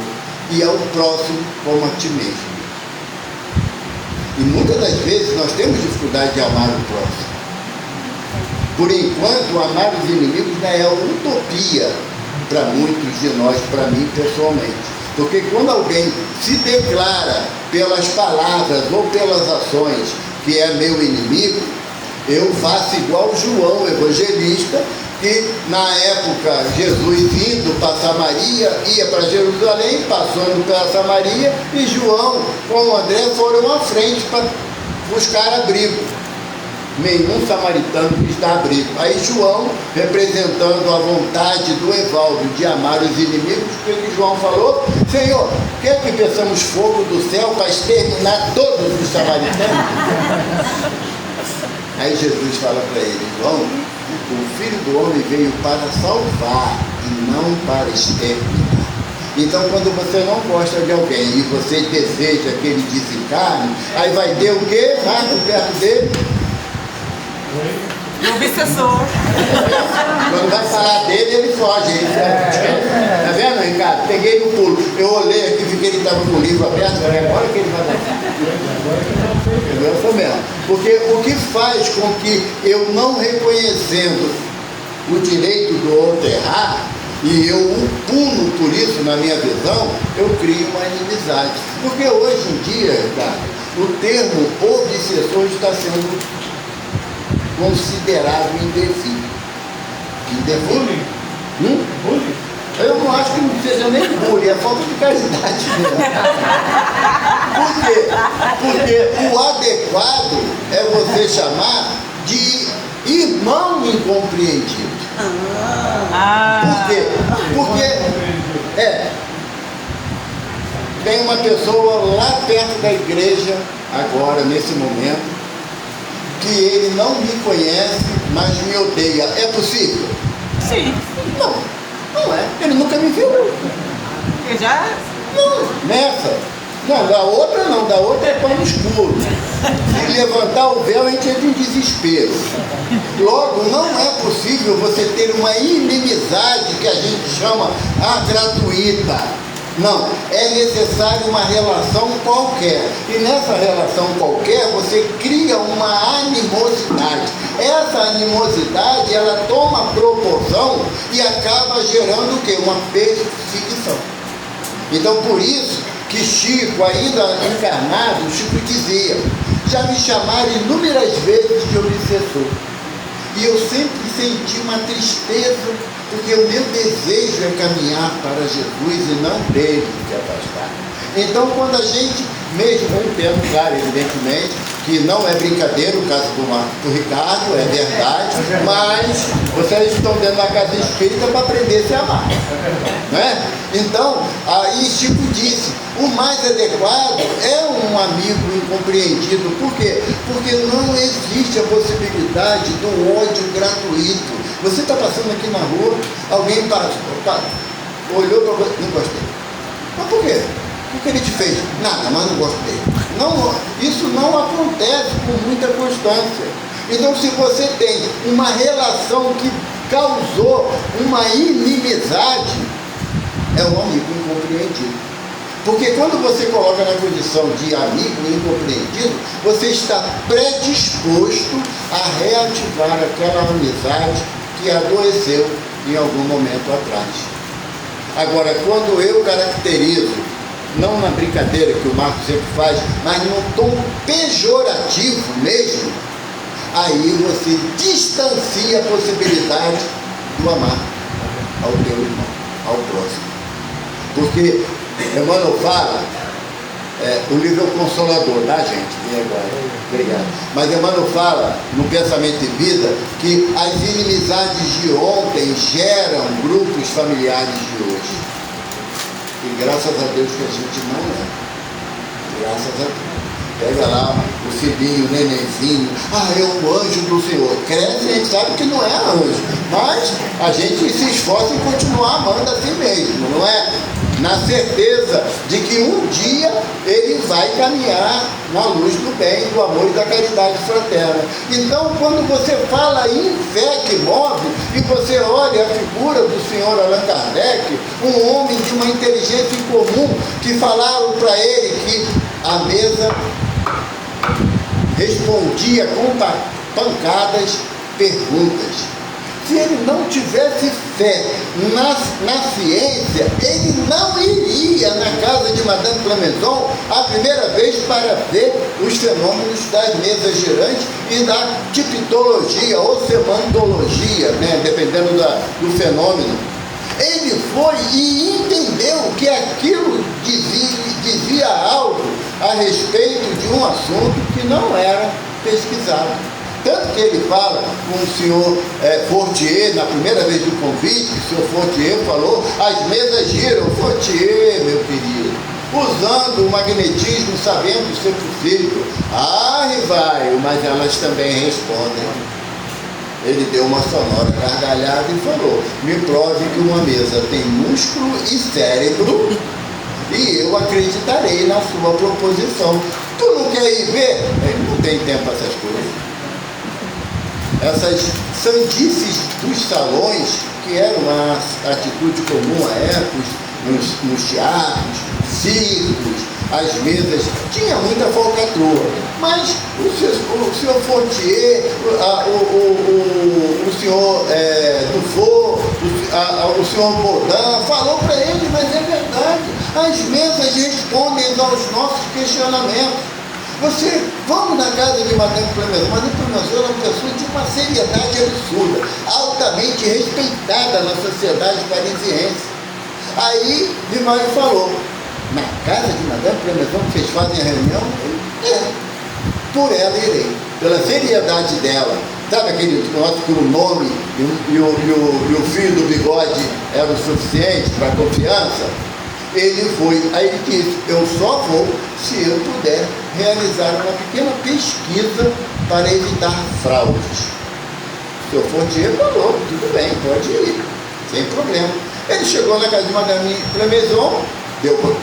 [SPEAKER 3] e ao próximo como a ti mesmo. E muitas das vezes nós temos dificuldade de amar o próximo. Por enquanto, amar os inimigos ainda é uma utopia para muitos de nós, para mim pessoalmente. Porque quando alguém se declara pelas palavras ou pelas ações que é meu inimigo, eu faço igual João, evangelista, que na época Jesus indo para Samaria, ia para Jerusalém, passando pela Samaria, e João com André foram à frente para buscar abrigo. Nenhum samaritano quis dar abrigo. Aí João, representando a vontade do Evaldo de amar os inimigos, o que João falou? Senhor, quer que peçamos fogo do céu para exterminar todos os samaritanos? Aí Jesus fala para ele, João, o Filho do Homem veio para salvar e não para exterminar. Então, quando você não gosta de alguém e você deseja que ele desencarne, aí vai ter o quê? Marco perto dele?
[SPEAKER 4] O obsessor.
[SPEAKER 3] Quando vai falar dele, ele foge. Tá vendo, Ricardo? Peguei no pulo. Eu olhei aqui, vi que ele estava com o livro aberto. Falei, agora que ele vai dar. Eu sou mesmo. Porque o que faz com que eu não reconhecendo o direito do outro errar, e eu o pulo por isso na minha visão, eu crio uma inimizade. Porque hoje em dia, Ricardo, o termo obsessor está sendo considerado indevido. Indevido? Bullying? Eu não acho que não seja nem bullying, é falta de caridade mesmo. Por quê? Porque o adequado é você chamar de irmão incompreendido. Por quê? Porque tem uma pessoa lá perto da igreja, agora, nesse momento, que ele não me conhece, mas me odeia. É possível?
[SPEAKER 4] Sim.
[SPEAKER 3] Não é. Ele nunca me viu.
[SPEAKER 4] Eu já...
[SPEAKER 3] Não, nessa. Não, da outra é pano escuro. Se levantar o véu, a gente entra em desespero. Logo, não é possível você ter uma inimizade que a gente chama gratuita. Não, é necessário uma relação qualquer. E nessa relação qualquer, você cria uma animosidade. Essa animosidade, ela toma proporção e acaba gerando o quê? Uma perseguição. Então, por isso que Chico, ainda encarnado, Chico dizia: já me chamaram inúmeras vezes de obsessor. E eu sempre senti uma tristeza, porque o meu desejo é caminhar para Jesus e não dele se afastar. Então, quando a gente, mesmo entendo, claro, evidentemente, que não é brincadeira o caso do Ricardo, é verdade, mas vocês estão dentro da casa espírita para aprender a se amar. Né? Então, aí Chico disse: o mais adequado é um amigo incompreendido. Por quê? Porque não existe a possibilidade do ódio gratuito. Você está passando aqui na rua, alguém olhou para você, não gostei. Mas por quê? O que ele te fez? Nada, mas não gostei. Não, isso não acontece com muita constância. Então, se você tem uma relação que causou uma inimizade, é um amigo incompreendido. Porque quando você coloca na condição de amigo incompreendido, você está predisposto a reativar aquela amizade que adoeceu em algum momento atrás. Agora, quando eu caracterizo, não na brincadeira que o Marcos sempre faz, mas num tom pejorativo mesmo, aí você distancia a possibilidade do amar ao teu irmão, ao próximo. Porque Emmanuel fala, o livro é o Consolador, tá, gente? Vem agora, obrigado. Mas Emmanuel fala, no Pensamento e Vida, que as inimizades de ontem geram grupos familiares de hoje. E graças a Deus que a gente não é. Graças a Deus. Pega lá o filhinho, o nenenzinho, é um anjo do Senhor. Cresce, a gente sabe que não é anjo, mas a gente se esforça em continuar amando assim mesmo, não é? Na certeza de que um dia ele vai caminhar na luz do bem, do amor e da caridade fraterna. Então, quando você fala em fé que move, e você olha a figura do senhor Allan Kardec, um homem de uma inteligência incomum, que falaram para ele que a mesa respondia com pancadas perguntas. Se ele não tivesse fé na ciência, ele não iria na casa de Madame Clemenceau a primeira vez para ver os fenômenos das mesas girantes e da tipologia ou semantologia, né, dependendo do fenômeno. Ele foi e entendeu que aquilo dizia algo a respeito de um assunto que não era pesquisado. Tanto que ele fala com o senhor Fortier, na primeira vez do convite, o senhor Fortier falou: as mesas giram. Fortier, meu querido, usando o magnetismo, sabendo ser possível. Vai, mas elas também respondem. Ele deu uma sonora gargalhada e falou: me prove que uma mesa tem músculo e cérebro, e eu acreditarei na sua proposição. Tu não quer ir ver? Ele não tem tempo para essas coisas. Essas sandices dos salões, que era uma atitude comum à época, nos teatros, circos, as mesas, tinha muita falcatrua. Mas o senhor Fortier, o senhor Dufour, o senhor Baudin falou para ele: mas é verdade, as mesas respondem aos nossos questionamentos. Vamos na casa de Madame Clemenceau. Madame Clemenceau era uma pessoa de uma seriedade absurda, altamente respeitada na sociedade parisiense. Aí Vimário falou: na casa de Madame Clemenceau que vocês fazem a reunião? Por ela irei, pela seriedade dela. Sabe aquele negócio que o nome e o fio do bigode era o suficiente para a confiança? Ele foi, aí ele disse: eu só vou se eu puder realizar uma pequena pesquisa para evitar fraudes. O senhor Fortier falou: tudo bem, pode ir, sem problema. Ele chegou na casa de Madame Clemenceau, deu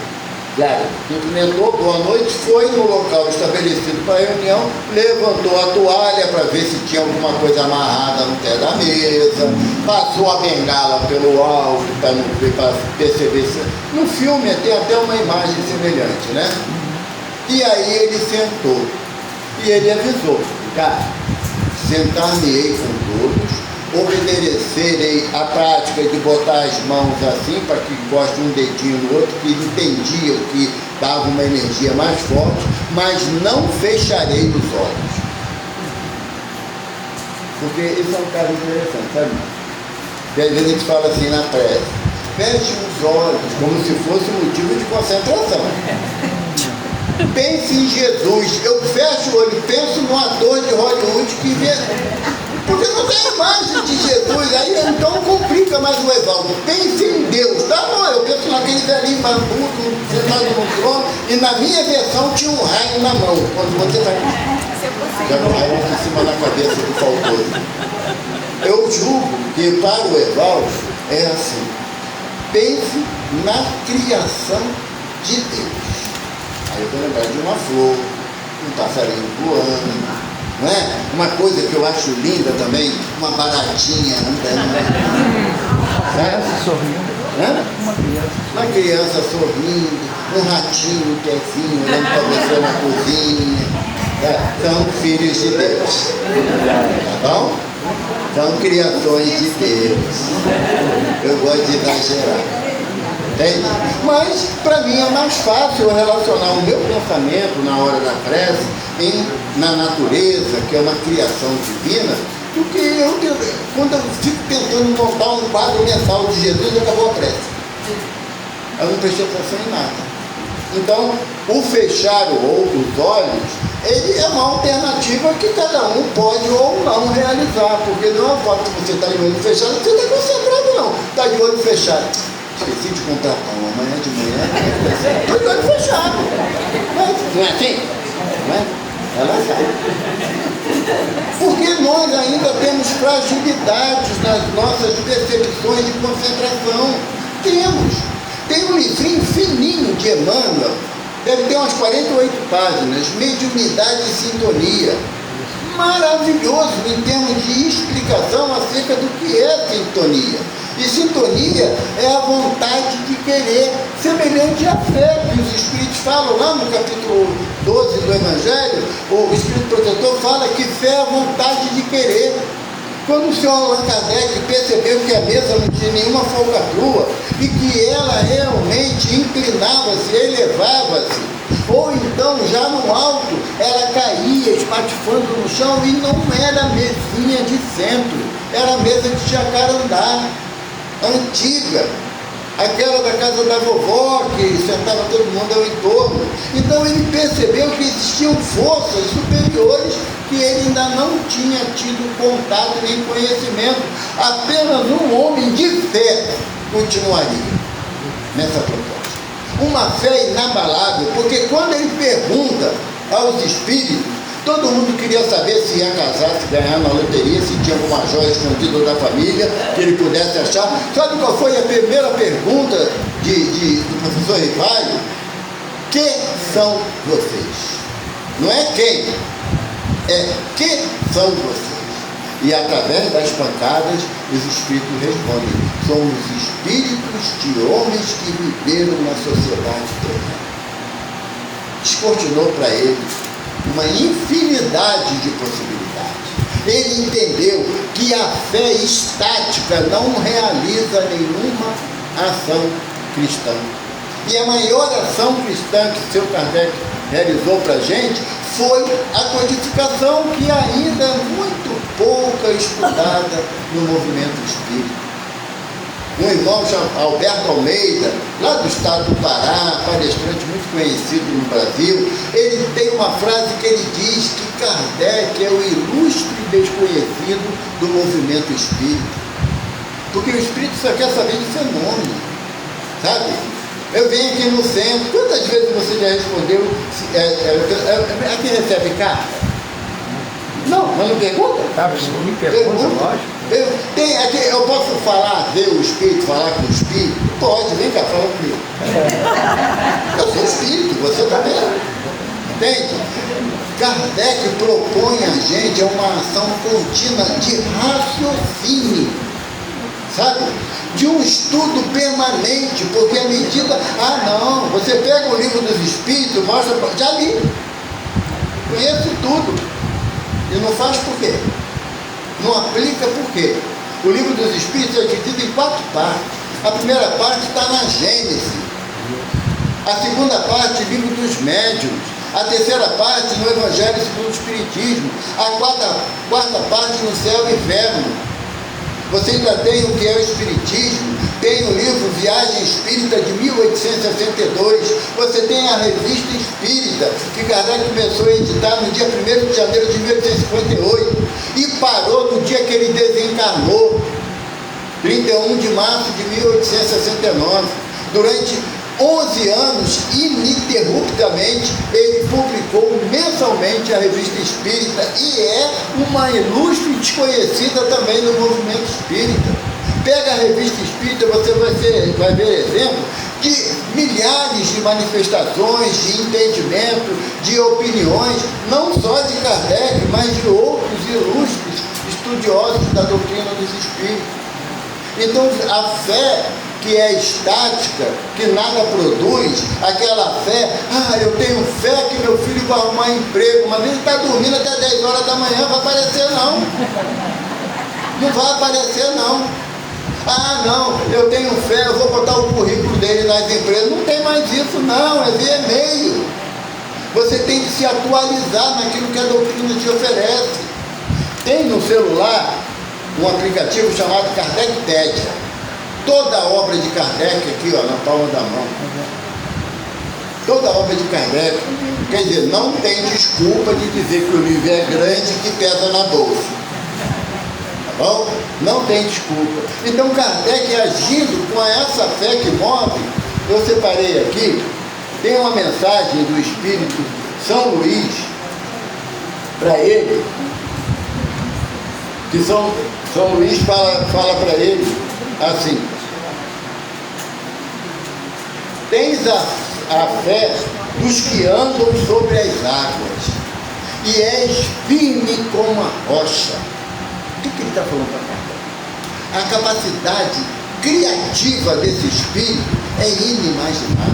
[SPEAKER 3] Claro, cumprimentou, boa noite, foi no local estabelecido para a reunião, levantou a toalha para ver se tinha alguma coisa amarrada no pé da mesa, passou a bengala pelo alto para perceber se... No filme tem até uma imagem semelhante, né? E aí ele sentou e ele avisou, cara, sentar-me-ei com todos, obedecerei a prática de botar as mãos assim, para que encoste um dedinho no outro, que entendia que dava uma energia mais forte, mas não fecharei os olhos. Porque isso é um caso interessante, sabe? Porque às vezes a gente fala assim na prece, feche os olhos, como se fosse motivo de concentração. Pense em Jesus. Eu fecho o olho, penso no ator de Hollywood que vê... Porque não tem a imagem de Jesus, aí então complica mais o Evaldo. Pense em Deus, tá bom, eu penso naquele velhinho barbudo, sentado no trono, e na minha versão tinha um raio na mão. Quando você está já um raio em cima da cabeça do faltoso. Eu julgo que para o Evaldo é assim, pense na criação de Deus. Aí eu vou lembrar de uma flor, um passarinho voando, não é? Uma coisa que eu acho linda também, uma baratinha andando.
[SPEAKER 5] Criança sorrindo.
[SPEAKER 3] Uma criança sorrindo, um ratinho quietinho, olhando para você na cozinha. São filhos de Deus. Tá bom? São criações de Deus. Eu gosto de exagerar. Entende? Mas, para mim, é mais fácil eu relacionar o meu pensamento na hora da prece na natureza, que é uma criação divina, do que quando eu fico tentando montar um quadro mental de Jesus, acabou a prece. Eu não prestei atenção em nada. Então, o fechar os olhos, ele é uma alternativa que cada um pode ou não realizar, porque não é uma foto que você está de olho fechado, você está concentrado não, está de olho fechado. Esqueci de comprar pão, amanhã de manhã, estou de olho fechado. Não é assim? Não é? Ela sabe. Porque nós ainda temos fragilidades nas nossas percepções de concentração. Temos. Tem um livrinho fininho de Emmanuel, deve ter umas 48 páginas, Mediunidade e Sintonia. Maravilhoso em termos de explicação acerca do que é sintonia. E sintonia é a vontade de querer, semelhante à fé que os Espíritos falam lá no capítulo 12 do Evangelho. O Espírito Protetor fala que fé é a vontade de querer. Quando o senhor Allan Kardec percebeu que a mesa não tinha nenhuma falcatrua e que ela realmente inclinava-se, elevava-se, ou então já no alto ela caía espatifando no chão, e não era mesinha de centro, era mesa de jacarandá, antiga, aquela da casa da vovó, que sentava todo mundo ao entorno. Então ele percebeu que existiam forças superiores que ele ainda não tinha tido contato nem conhecimento. Apenas um homem de fé continuaria nessa proposta. Uma fé inabalável, porque quando ele pergunta aos espíritos, todo mundo queria saber se ia casar, se ganhar na loteria, se tinha alguma joia escondida da família que ele pudesse achar. Sabe qual foi a primeira pergunta do professor Rivalho? Quem são vocês? Não é quem, é que são vocês. E através das pancadas, os espíritos respondem: somos espíritos de homens que viveram na sociedade terrena. Descortinou para ele uma infinidade de possibilidades. Ele entendeu que a fé estática não realiza nenhuma ação cristã. E a maior ação cristã que seu Kardec realizou para a gente foi a codificação, que ainda é muito pouca estudada no movimento espírita. Um irmão chamado Alberto Almeida, lá do estado do Pará, palestrante muito conhecido no Brasil, ele tem uma frase que ele diz que Kardec é o ilustre desconhecido do movimento espírita. Porque o espírito só quer saber de fenômeno, sabe? Eu venho aqui no centro, quantas vezes você já respondeu, aqui recebe carta? Não, mas não pergunta?
[SPEAKER 5] Me pergunta, lógico.
[SPEAKER 3] Eu posso falar, ver o Espírito, falar com o Espírito? Pode, vem cá, fala comigo. Eu sou Espírito, você também. Entende? Kardec propõe a gente a uma ação contínua de raciocínio, sabe? De um estudo permanente, porque à medida... não, você pega o livro dos Espíritos, mostra... Já li, conheço tudo. E não faz por quê? Não aplica por quê? O livro dos Espíritos é dividido em 4 partes. A primeira parte está na Gênese. A segunda parte, livro dos Médiuns. A terceira parte, no Evangelho segundo o Espiritismo. A quarta parte, no Céu e Inferno. Você ainda tem o que é o Espiritismo, tem o livro Viagem Espírita de 1862, você tem a Revista Espírita, que Kardec começou a editar no dia 1º de janeiro de 1858 e parou no dia que ele desencarnou, 31 de março de 1869. Durante 11 anos, ininterruptamente, ele publicou mensalmente a Revista Espírita e é uma ilustre desconhecida também no movimento espírita. Pega a Revista Espírita, você vai ver exemplo de milhares de manifestações, de entendimento, de opiniões, não só de Kardec, mas de outros ilustres estudiosos da doutrina dos espíritos. Então, a fé que é estática, que nada produz, aquela fé, eu tenho fé que meu filho vai arrumar emprego, mas ele está dormindo até 10 horas da manhã, vai aparecer não. Não vai aparecer não. Não, eu tenho fé, eu vou botar o currículo dele nas empresas. Não tem mais isso não, é via e-mail. Você tem que se atualizar naquilo que a doutrina te oferece. Tem no celular um aplicativo chamado Kardectédia. Toda a obra de Kardec aqui, na palma da mão. Toda a obra de Kardec. Quer dizer, não tem desculpa de dizer que o livro é grande e que pesa na bolsa. Tá bom? Não tem desculpa. Então Kardec, agindo com essa fé que move, eu separei aqui, tem uma mensagem do Espírito São Luís para ele, que São Luís fala para ele assim: tens a fé dos que andam sobre as águas e és firme como a rocha. O que ele está falando para cá? A capacidade criativa desse espírito é inimaginável,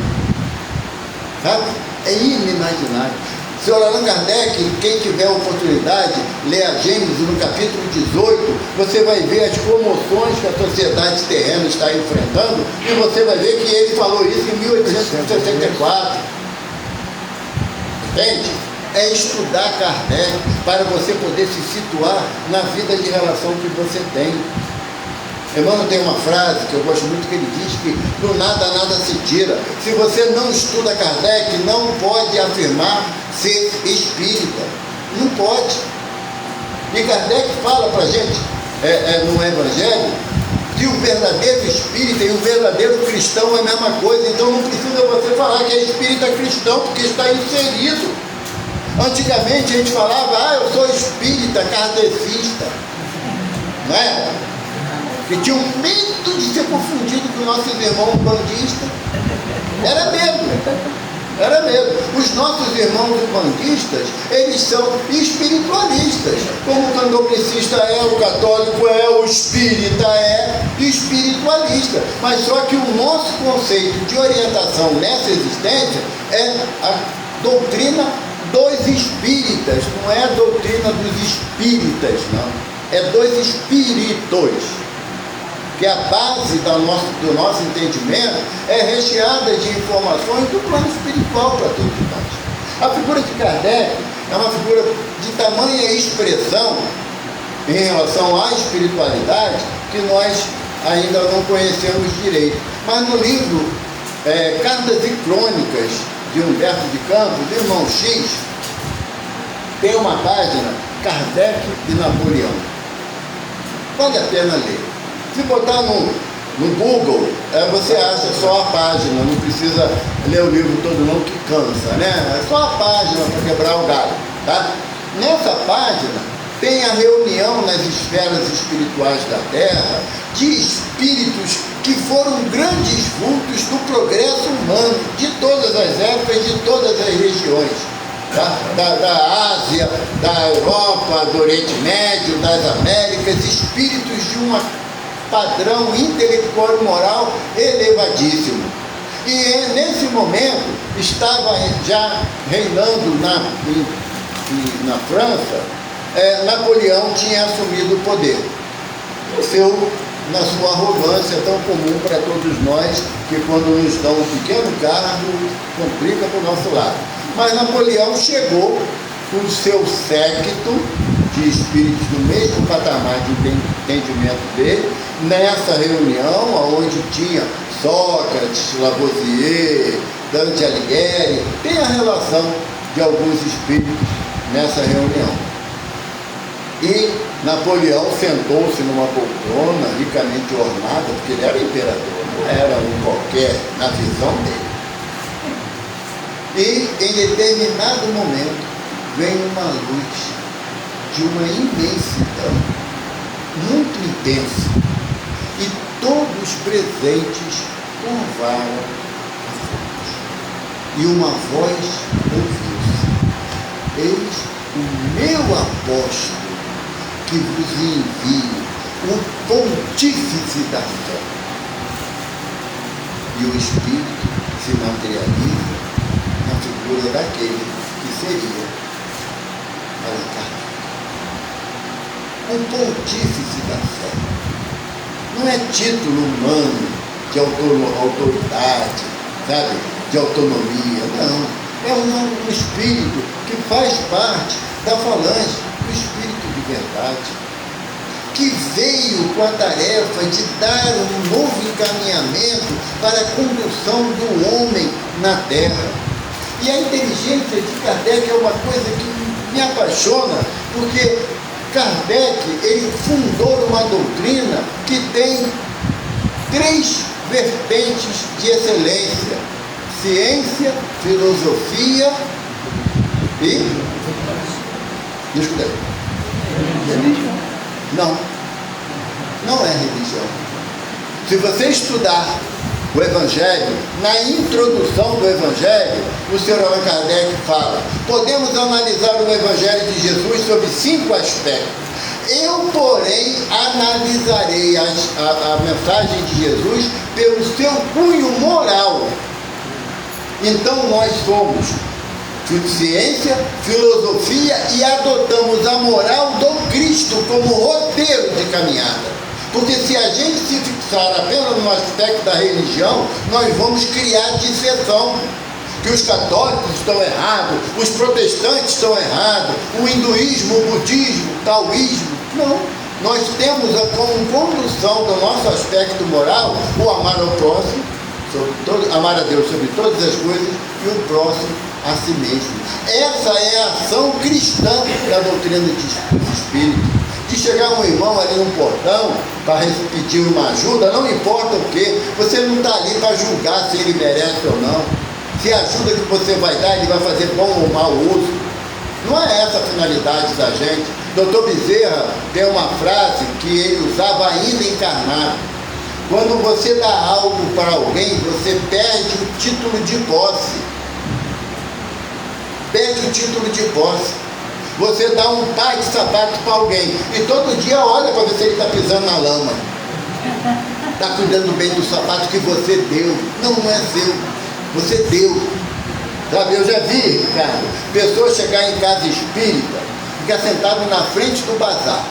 [SPEAKER 3] sabe? É inimaginável. Senhor Allan Kardec, quem tiver oportunidade, lê a Gênesis no capítulo 18, você vai ver as comoções que a sociedade terrena está enfrentando, e você vai ver que ele falou isso em 1864. Entende? É estudar Kardec para você poder se situar na vida de relação que você tem. Emmanuel tem uma frase que eu gosto muito, que ele diz que do nada nada se tira. Se você não estuda Kardec, não pode afirmar ser espírita. Não pode. E Kardec fala para a gente, no Evangelho, que o verdadeiro espírita e o verdadeiro cristão é a mesma coisa. Então não precisa você falar que é espírita cristão, porque está inserido. Antigamente a gente falava, eu sou espírita kardecista. Não é? Que tinham medo de ser confundido com nossos irmãos bandistas. Era medo. Os nossos irmãos bandistas, eles são espiritualistas. Como o candomblessista é, o católico é, o espírita é espiritualista. Mas só que o nosso conceito de orientação nessa existência é a doutrina dos espíritas. Não é a doutrina dos espíritas, não. É dos espíritos. Que a base do nosso entendimento é recheada de informações do plano espiritual para todos nós. A figura de Kardec é uma figura de tamanha expressão em relação à espiritualidade que nós ainda não conhecemos direito. Mas no livro Cartas e Crônicas de Humberto de Campos, Irmão X, tem uma página, Kardec e Napoleão. Vale a pena ler. Se botar no Google, você acha só a página, não precisa ler o livro todo não, que cansa, né? É só a página para quebrar o galho, tá? Nessa página tem a reunião nas esferas espirituais da Terra de espíritos que foram grandes vultos do progresso humano, de todas as épocas, de todas as regiões, tá? Da Ásia, da Europa, do Oriente Médio, das Américas, espíritos de um padrão intelectual e moral elevadíssimo. E nesse momento estava já reinando na França, Napoleão tinha assumido o poder. Na sua arrogância tão comum para todos nós, que quando nos dão um pequeno cargo, complica para o nosso lado. Mas Napoleão chegou com o seu séquito de espíritos do mesmo patamar de entendimento dele, nessa reunião, onde tinha Sócrates, Lavoisier, Dante Alighieri, tem a relação de alguns espíritos nessa reunião. E Napoleão sentou-se numa poltrona ricamente ornada, porque ele era imperador, não era um qualquer na visão dele. E em determinado momento vem uma luz de uma imensidão muito intensa, e todos os presentes curvaram a fonte. E uma voz ouviu-se: eis o meu apóstolo, que vos envio, o pontífice da fé. E o Espírito se materializa na figura daquele que seria Allan Kardec. O pontífice da fé não é título humano de autoridade, sabe? De autonomia, não. É um espírito que faz parte da falange do espírito de verdade, que veio com a tarefa de dar um novo encaminhamento para a condução do homem na Terra. E a inteligência de Kardec é uma coisa que me apaixona, porque Kardec, ele fundou uma doutrina que tem 3 vertentes de excelência: ciência, filosofia e... religião. Não é religião. Se você estudar o Evangelho, na introdução do Evangelho, o Sr. Allan Kardec fala: podemos analisar o Evangelho de Jesus sob 5 aspectos. Eu, porém, analisarei a mensagem de Jesus pelo seu cunho moral. Então nós somos ciência, filosofia e adotamos a moral do Cristo como roteiro de caminhada. Porque se a gente se fixar apenas no aspecto da religião, nós vamos criar disseção. Que os católicos estão errados, os protestantes estão errados, o hinduísmo, o budismo, o taoísmo. Não. Nós temos como condução do nosso aspecto moral o amar ao próximo, amar a Deus sobre todas as coisas, e o próximo a si mesmo. Essa é a ação cristã da doutrina dos espíritos. De chegar um irmão ali no portão para pedir uma ajuda, não importa o que, você não está ali para julgar se ele merece ou não. Se a ajuda que você vai dar, ele vai fazer bom ou mau uso. Não é essa a finalidade da gente. Dr. Bezerra tem uma frase que ele usava ainda encarnado: quando você dá algo para alguém, você perde o título de posse. Perde o título de posse. Você dá um par de sapato para alguém e todo dia olha para ver se ele está pisando na lama. Está cuidando bem do sapato que você deu. Não é seu. Você deu. Sabe, eu já vi, Ricardo, pessoas chegar em casa espírita, ficar sentado na frente do bazar.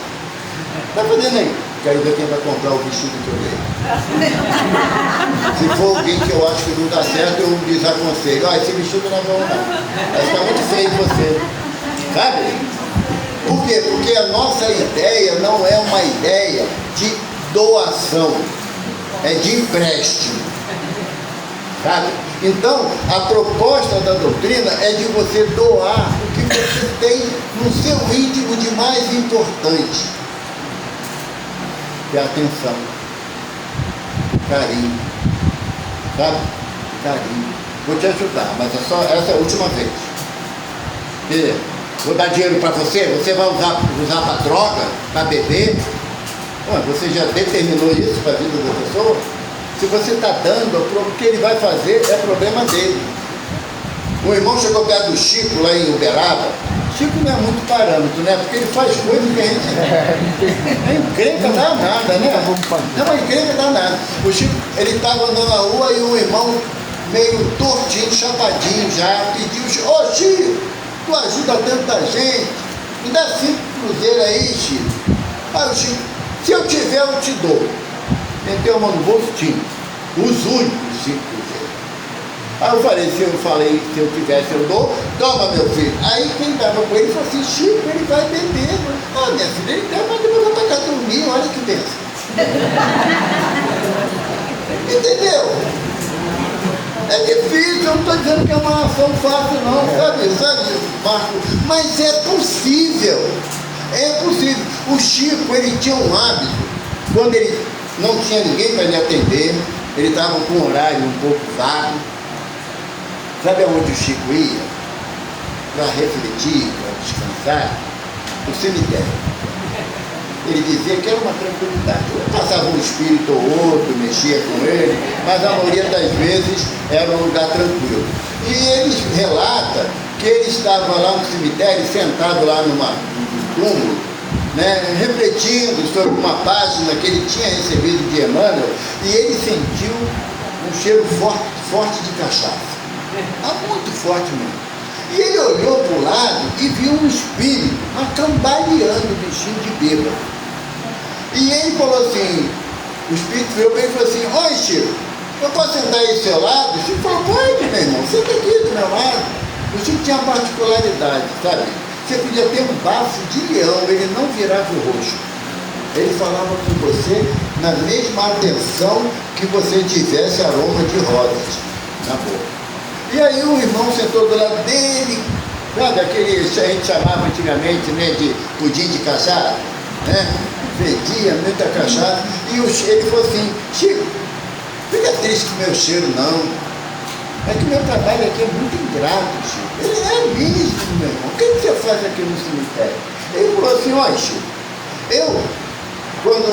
[SPEAKER 3] Está fazendo aí? Quero ver quem vai comprar o vestido que eu dei. Se for alguém que eu acho que não dá certo, eu desaconselho: esse vestido não vamos dar. Vai ficar muito feio em você. Sabe? Por quê? Porque a nossa ideia não é uma ideia de doação, é de empréstimo. Sabe? Então, a proposta da doutrina é de você doar o que você tem no seu íntimo de mais importante. Que é atenção, carinho, sabe? Carinho. Vou te ajudar, mas é só essa é a última vez. E Vou dar dinheiro para você? Você vai usar para droga, para beber? Ué, você já determinou isso para a vida da pessoa? Se você está dando, o que ele vai fazer é problema dele. O irmão chegou perto do Chico, lá em Uberaba. Chico não é muito parâmetro, né? Porque ele faz coisas que a gente... É encrenca danada, né? É uma encrenca danada. O Chico, ele estava andando na rua e o irmão, meio tortinho, chapadinho já, pediu: ô Chico, tu ajuda tanta gente, me dá 5 cruzeiros aí, Chico. Aí o Chico: se eu tiver, eu te dou. Meteu a mão no bolso, tinha os únicos 5 cruzeiros. Aí eu falei, se eu tivesse, eu dou. Toma, meu filho. Aí quem estava com ele falou assim: Chico, ele vai beber. Ah, minha filha, ele quer, mas depois vai pra cá dormir, olha que benção. Entendeu? É difícil, eu não estou dizendo que é uma ação fácil não, sabe, Marco? Mas é possível. É possível. O Chico, ele tinha um hábito, quando ele não tinha ninguém para lhe atender, ele estava com um horário um pouco vago. Sabe aonde o Chico ia? Para refletir, para descansar? O cemitério. Ele dizia que era uma tranquilidade. Passava um espírito ou outro, mexia com ele, mas a maioria das vezes era um lugar tranquilo. E ele relata que ele estava lá no cemitério, sentado lá num túmulo, né, refletindo sobre uma página que ele tinha recebido de Emmanuel, e ele sentiu um cheiro forte de cachaça. Muito forte mesmo. E ele olhou para o lado e viu um espírito, cambaleando, bichinho de bêbado. E ele falou assim, o espírito veio para ele e falou assim: oi, Chico, eu posso sentar aí do seu lado? O Chico falou: pode, meu irmão, senta aqui do meu lado. O Chico tinha uma particularidade, sabe? Você podia ter um bafo de leão, ele não virava o rosto. Ele falava com você na mesma atenção que você tivesse aroma de rosas na boca. E aí o irmão sentou do lado dele, sabe, aquele que a gente chamava antigamente, né, de pudim de cachaça, né? Fedia muita cachaça. E ele falou assim: Chico, fica triste com o meu cheiro não. É que o meu trabalho aqui é muito ingrato, Chico. Ele é mesmo, meu irmão. O que você faz aqui no cemitério? Ele falou assim: olha, Chico, quando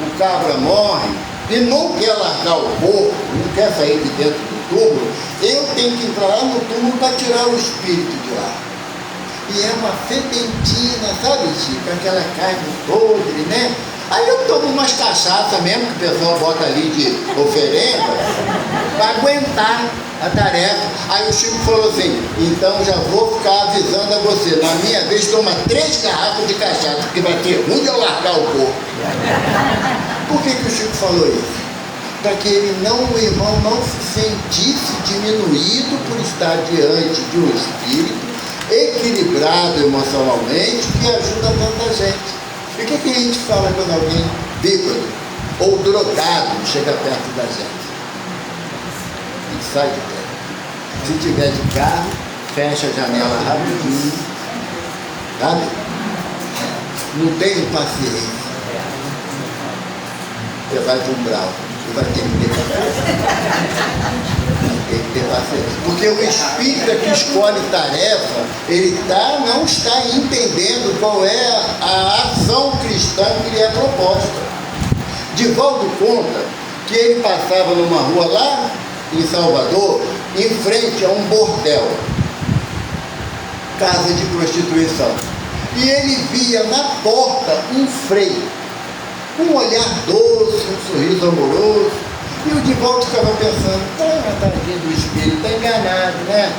[SPEAKER 3] o cabra morre e não quer largar o corpo, não quer sair de dentro do túmulo, eu tenho que entrar lá no túmulo para tirar o espírito de lá. E é uma fedentina, sabe, Chico? Aquela carne podre, né? Aí eu tomo umas cachaças mesmo, que o pessoal bota ali de oferenda, para aguentar a tarefa. Aí o Chico falou assim: então já vou ficar avisando a você, na minha vez toma 3 garrafas de cachaça, porque vai ter ruim de eu largar o corpo. Por que o Chico falou isso? Para que o irmão não se sentisse diminuído por estar diante de um espírito equilibrado emocionalmente que ajuda tanta gente. E o que a gente fala quando alguém bêbado ou drogado chega perto da gente? A gente sai de perto. Se tiver de carro, fecha a janela rapidinho, sabe? Não tem paciência. Você vai de um brau. Vai ter que ter paciência. Tem que ter paciência. Porque o espírita que escolhe tarefa, ele não está entendendo qual é a ação cristã que lhe é proposta. Divaldo conta que ele passava numa rua lá em Salvador, em frente a um bordel, casa de prostituição. E ele via na porta um freio, com um olhar doce, um sorriso amoroso. E o Divaldo ficava pensando: tadinho do espírito, está enganado, né?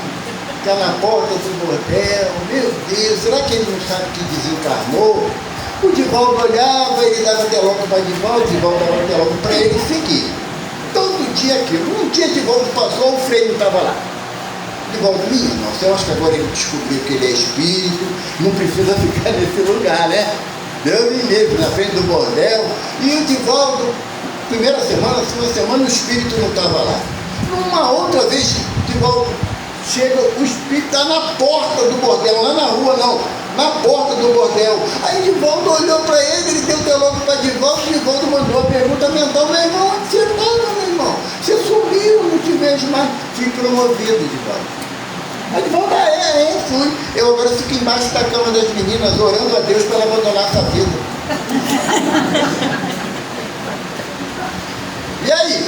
[SPEAKER 3] Está na porta do bordel, meu Deus, será que ele não sabe que desencarnou? O Divaldo olhava, ele dava teloco para Divaldo dava teloco para ele e seguia. Todo dia aquilo. Um dia Divaldo passou, o freio não estava lá. Divaldo: minha nossa, eu acho que agora ele descobriu que ele é espírito, não precisa ficar nesse lugar, né? Deus me livre, na frente do bordel. E o Divaldo, primeira semana, segunda semana, o espírito não estava lá. Numa outra vez, Divaldo chega, o espírito está na porta do bordel, lá na rua não, na porta do bordel. Aí Divaldo olhou para ele deu telogo para Divaldo mandou a pergunta mental: meu irmão, onde você estava, meu irmão? Você sumiu, não te vejo mais. Fui promovido, Divaldo. Aí Divaldo: fui. Eu agora fico embaixo da cama das meninas, orando a Deus para ela abandonar essa vida. E aí?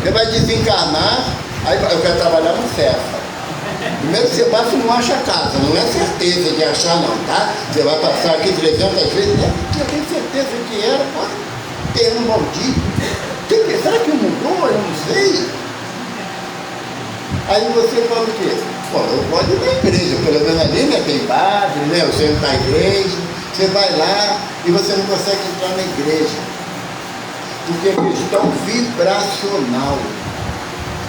[SPEAKER 3] Você vai desencarnar, aí eu quero trabalhar no Cefa. Primeiro você passa e não acha casa, não é certeza de achar não, tá? Você vai passar aqui 300 vezes, né? Eu tenho certeza que era, pode ter um maldito. Será que mudou? Eu não sei. Aí você fala o quê? Bom, eu posso ir na igreja, pelo menos ali, né? Tem padre, né? Você não está na igreja, você vai lá e você não consegue entrar na igreja. Porque é questão vibracional.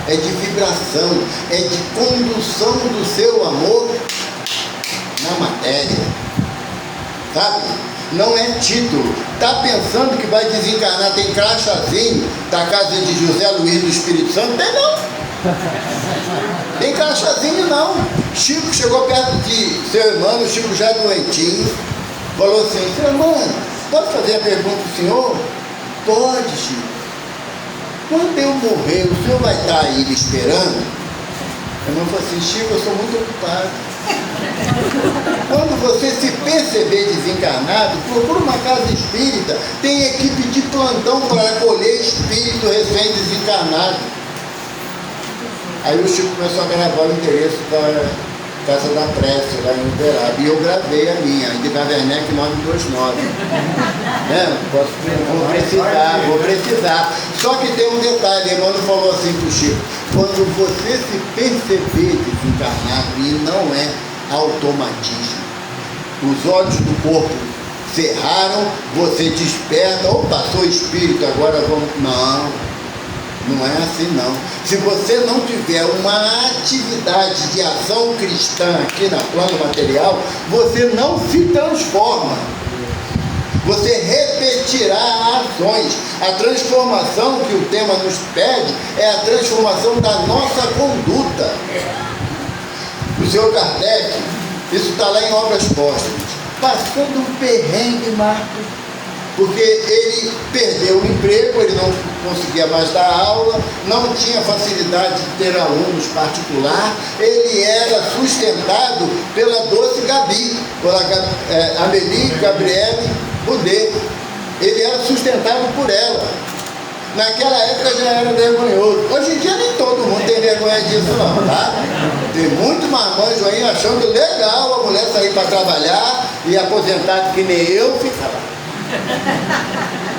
[SPEAKER 3] É de vibração, é de condução do seu amor na matéria. Sabe? Não é título. Está pensando que vai desencarnar, tem crachazinho da casa de José Luiz do Espírito Santo? Tem não. Tem crachazinho não. Chico chegou perto de seu irmão, o Chico já doentinho, falou assim: seu irmão, pode fazer a pergunta do senhor? Pode, Chico. Quando eu morrer, o senhor vai estar aí me esperando? Eu não falei assim: Chico, eu sou muito ocupado. Quando você se perceber desencarnado, procura uma casa espírita, tem equipe de plantão para acolher espírito recém-desencarnado. Aí o Chico começou a gravar o endereço da Casa da Prece, lá em Uberaba, e eu gravei a minha, de Gaverneck 929. Vou precisar. Só que tem um detalhe, Emmanuel falou assim para o Chico: quando você se perceber desencarnado, e não é automatismo, os olhos do corpo cerraram, você desperta, opa, sou espírito, agora vamos. Não é assim não. Se você não tiver uma atividade de ação cristã aqui na plano material, você não se transforma. Você repetirá ações. A transformação que o tema nos pede é a transformação da nossa conduta. O senhor Kardec, isso está lá em Obras Póstumas, passando um perrengue, Marcos, porque ele perdeu o emprego, ele não conseguia mais dar aula, não tinha facilidade de ter alunos particular, ele era sustentado pela Doce Gabi, pela Amélie Gabriele Boudet. Ele era sustentado por ela. Naquela época já era vergonhoso. Hoje em dia nem todo mundo tem vergonha disso não, tá? Tem muito marmanjo aí achando legal a mulher sair para trabalhar e aposentado que nem eu fica lá.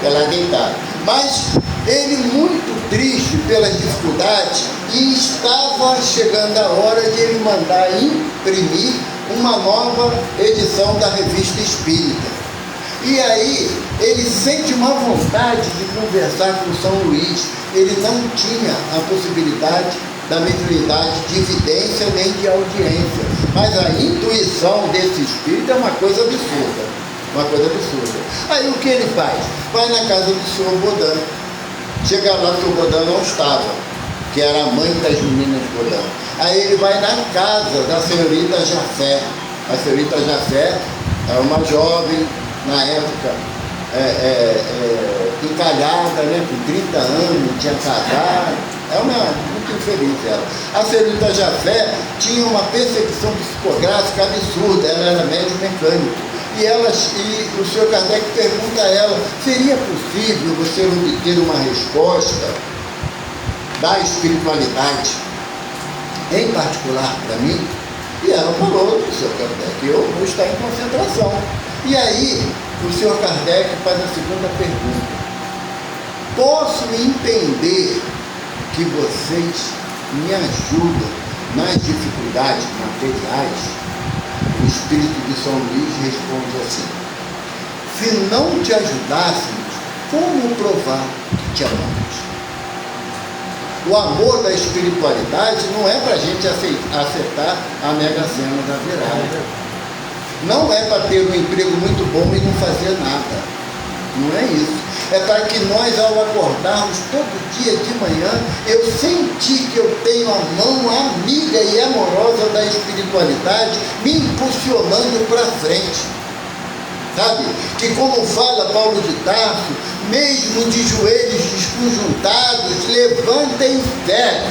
[SPEAKER 3] Ela deitada. Mas ele muito triste pelas dificuldades, e estava chegando a hora de ele mandar imprimir uma nova edição da Revista Espírita. E aí ele sente uma vontade de conversar com São Luís. Ele não tinha a possibilidade da mediunidade de evidência nem de audiência, mas a intuição desse espírito é uma coisa absurda. Uma coisa absurda. Aí o que ele faz? Vai na casa do senhor Bodin. Chega lá, o senhor Bodin não estava, que era a mãe das meninas Bodin. Aí ele vai na casa da senhorita Jafé. A senhorita Jafé é uma jovem, na época, encalhada, né, com 30 anos, tinha casado. É muito infeliz ela. A senhorita Jafé tinha uma percepção psicográfica absurda, ela era médium mecânico. E o senhor Kardec pergunta a ela: seria possível você obter uma resposta da espiritualidade, em particular para mim? E ela falou: senhor Kardec, eu vou estar em concentração. E aí o senhor Kardec faz a segunda pergunta: posso entender que vocês me ajudam nas dificuldades materiais? O espírito de São Luís responde assim: se não te ajudássemos, como provar que te amamos? O amor da espiritualidade não é para a gente acertar a mega sena da virada. Não é para ter um emprego muito bom e não fazer nada. Não é isso. É para que nós, ao acordarmos todo dia de manhã, eu senti que eu tenho a mão amiga e amorosa da espiritualidade me impulsionando para frente. Sabe? Que, como fala Paulo de Tarso, mesmo de joelhos desconjuntados, levantem fé.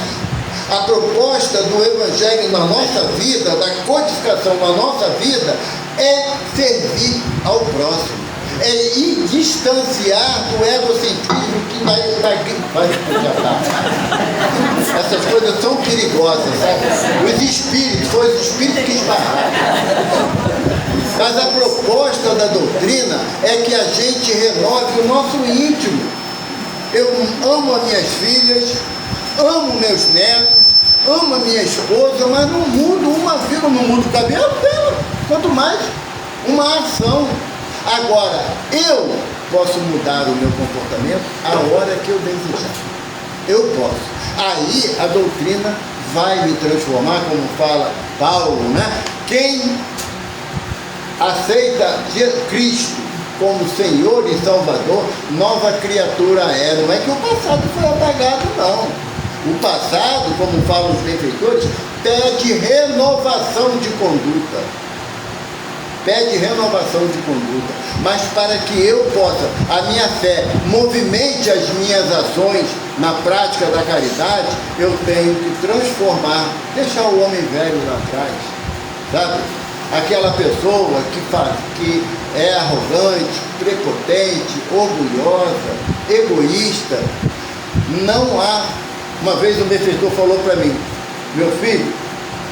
[SPEAKER 3] A proposta do Evangelho na nossa vida, da codificação na nossa vida, é servir ao próximo. É distanciar do egocentrismo que vai essas coisas são perigosas, sabe? Os espíritos, foi os espíritos que esbarraram. Mas a proposta da doutrina é que a gente renove o nosso íntimo. Eu amo as minhas filhas, amo meus netos, amo a minha esposa, mas não mudo uma vírgula, não mudo o cabelo dela, quanto mais uma ação. Agora, eu posso mudar o meu comportamento a hora que eu desejar. Eu posso. Aí a doutrina vai me transformar, como fala Paulo, né? Quem aceita Cristo como Senhor e Salvador, nova criatura é. Não é que o passado foi apagado, não. O passado, como falam os benfeitores, pede renovação de conduta. Pede renovação de conduta. Mas para que eu possa, a minha fé, movimente as minhas ações na prática da caridade, eu tenho que transformar, deixar o homem velho lá atrás, sabe? Aquela pessoa que é arrogante, prepotente, orgulhosa, egoísta. Não há. Uma vez um benfeitor falou para mim: meu filho,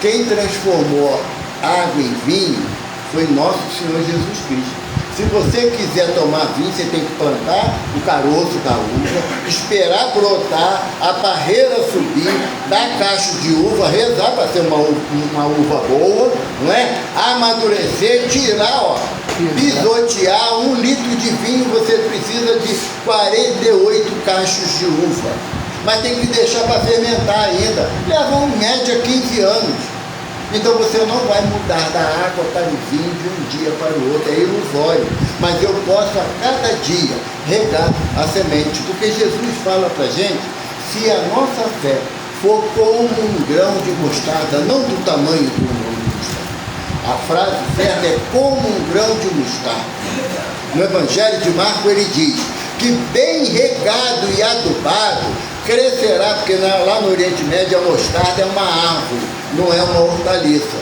[SPEAKER 3] quem transformou água em vinho foi nosso Senhor Jesus Cristo. Se você quiser tomar vinho, você tem que plantar o caroço da uva, esperar brotar, a parreira subir, dar cacho de uva, rezar para ser uma uva boa, não é? Amadurecer, tirar, ó, pisotear 1 litro de vinho, você precisa de 48 cachos de uva. Mas tem que deixar para fermentar ainda. Leva em média 15 anos. Então você não vai mudar da água para o vinho de um dia para o outro, é ilusório. Mas eu posso a cada dia regar a semente, porque Jesus fala para a gente, se a nossa fé for como um grão de mostarda, não do tamanho de um grão de mostarda. A frase certa é como um grão de mostarda. No Evangelho de Marcos ele diz que bem regado e adubado crescerá, porque lá no Oriente Médio a mostarda é uma árvore, não é uma hortaliça.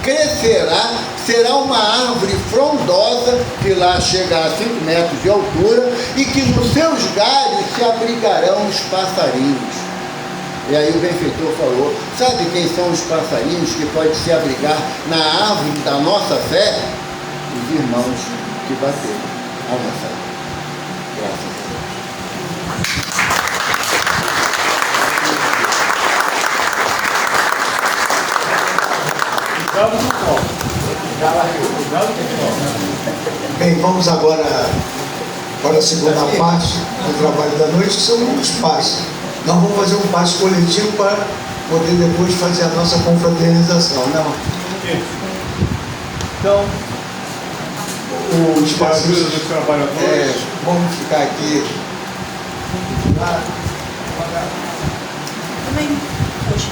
[SPEAKER 3] Crescerá, será uma árvore frondosa, que lá chega a 5 metros de altura, e que nos seus galhos se abrigarão os passarinhos. E aí o benfeitor falou, sabe quem são os passarinhos que podem se abrigar na árvore da nossa fé? Os irmãos que bateram a nossa fé. Graças a Deus.
[SPEAKER 2] Bem, vamos agora para a segunda parte do trabalho da noite, que são os passos. Nós vamos fazer um passo coletivo para poder depois fazer a nossa confraternização, não?
[SPEAKER 1] Então,
[SPEAKER 2] Os passos
[SPEAKER 1] dos trabalhadores.
[SPEAKER 2] Vamos ficar aqui.
[SPEAKER 4] Também. Hoje.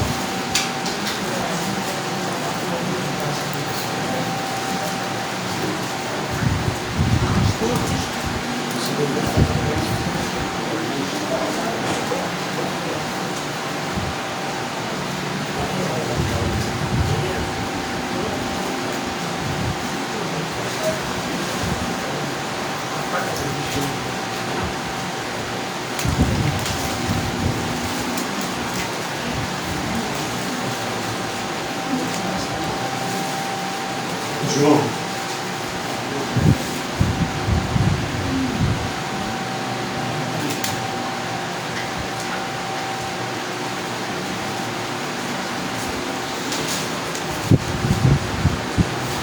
[SPEAKER 1] João.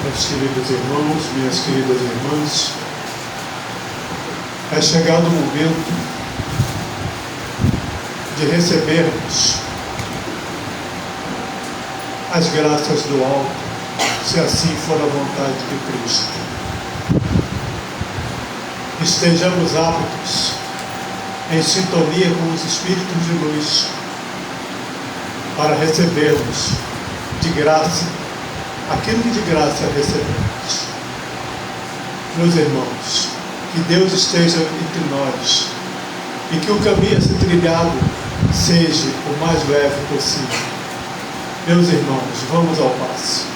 [SPEAKER 1] Meus queridos irmãos, minhas queridas irmãs, é chegado o momento de recebermos as graças do alto, se assim for a vontade de Cristo. Estejamos aptos, em sintonia com os Espíritos de luz, para recebermos de graça aquilo que de graça recebemos. Meus irmãos, que Deus esteja entre nós e que o caminho a ser trilhado seja o mais leve possível. Meus irmãos, vamos ao passe.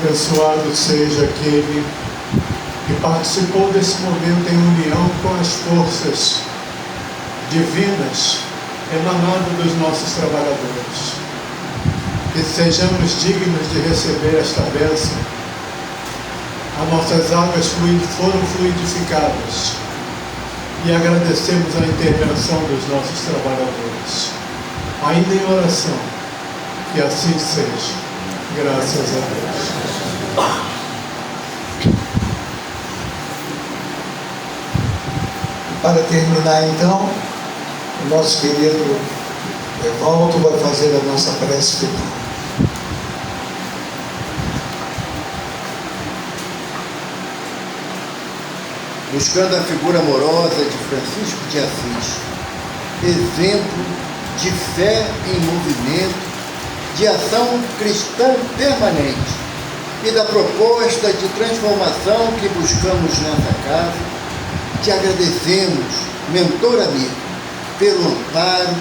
[SPEAKER 1] Abençoado seja aquele que participou desse momento em união com as forças divinas emanadas dos nossos trabalhadores. Que sejamos dignos de receber esta bênção. As nossas águas foram fluidificadas e agradecemos a intervenção dos nossos trabalhadores. Ainda em oração, que assim seja. Graças a Deus.
[SPEAKER 2] Para terminar, então, o nosso querido Evaldo vai fazer a nossa prece final.
[SPEAKER 3] Buscando a figura amorosa de Francisco de Assis, exemplo de fé em movimento, de ação cristã permanente e da proposta de transformação que buscamos nessa casa, te agradecemos, mentor amigo, pelo amparo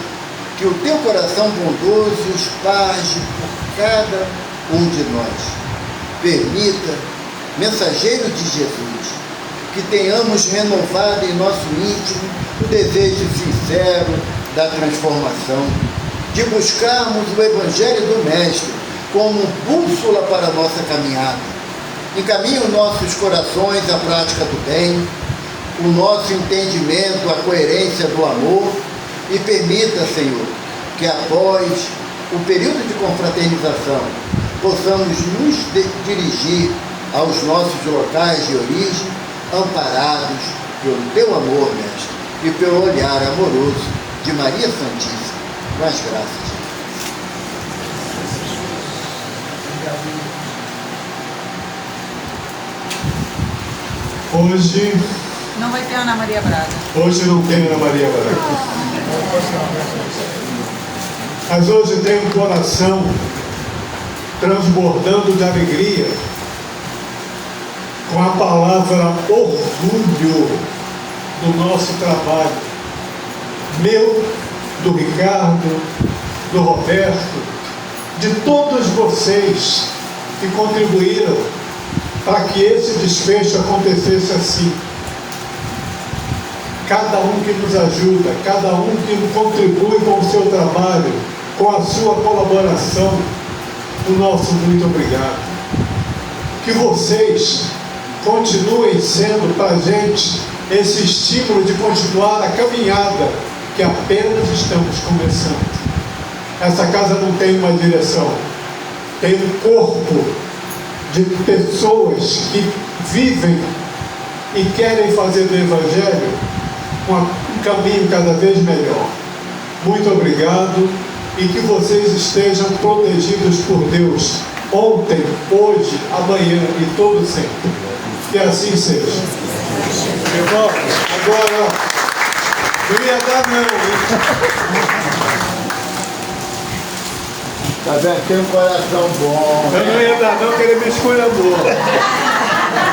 [SPEAKER 3] que o teu coração bondoso esparge por cada um de nós. Permita, mensageiro de Jesus, que tenhamos renovado em nosso íntimo o desejo sincero da transformação, de buscarmos o Evangelho do Mestre como bússola para a nossa caminhada. Encaminhe os nossos corações à prática do bem, o nosso entendimento à coerência do amor e permita, Senhor, que após o período de confraternização possamos nos dirigir aos nossos locais de origem, amparados pelo teu amor, Mestre, e pelo olhar amoroso de Maria Santíssima. Mais graças.
[SPEAKER 1] Hoje
[SPEAKER 4] Não vai ter Ana Maria Braga.
[SPEAKER 1] não tem Ana Maria Braga. Mas hoje tem um coração transbordando de alegria com a palavra orgulho do nosso trabalho. Meu, do Ricardo, do Roberto, de todos vocês que contribuíram para que esse desfecho acontecesse assim. Cada um que nos ajuda, cada um que contribui com o seu trabalho, com a sua colaboração, o nosso muito obrigado. Que vocês continuem sendo para a gente esse estímulo de continuar a caminhada que apenas estamos começando. Essa casa não tem uma direção, tem um corpo de pessoas que vivem e querem fazer do Evangelho um caminho cada vez melhor. Muito obrigado e que vocês estejam protegidos por Deus ontem, hoje, amanhã e todo sempre. Que assim seja. Irmão, agora não ia dar não, hein?
[SPEAKER 3] Tá vendo? Tem um coração bom.
[SPEAKER 1] Eu não ia dar não, que ele me escolheu.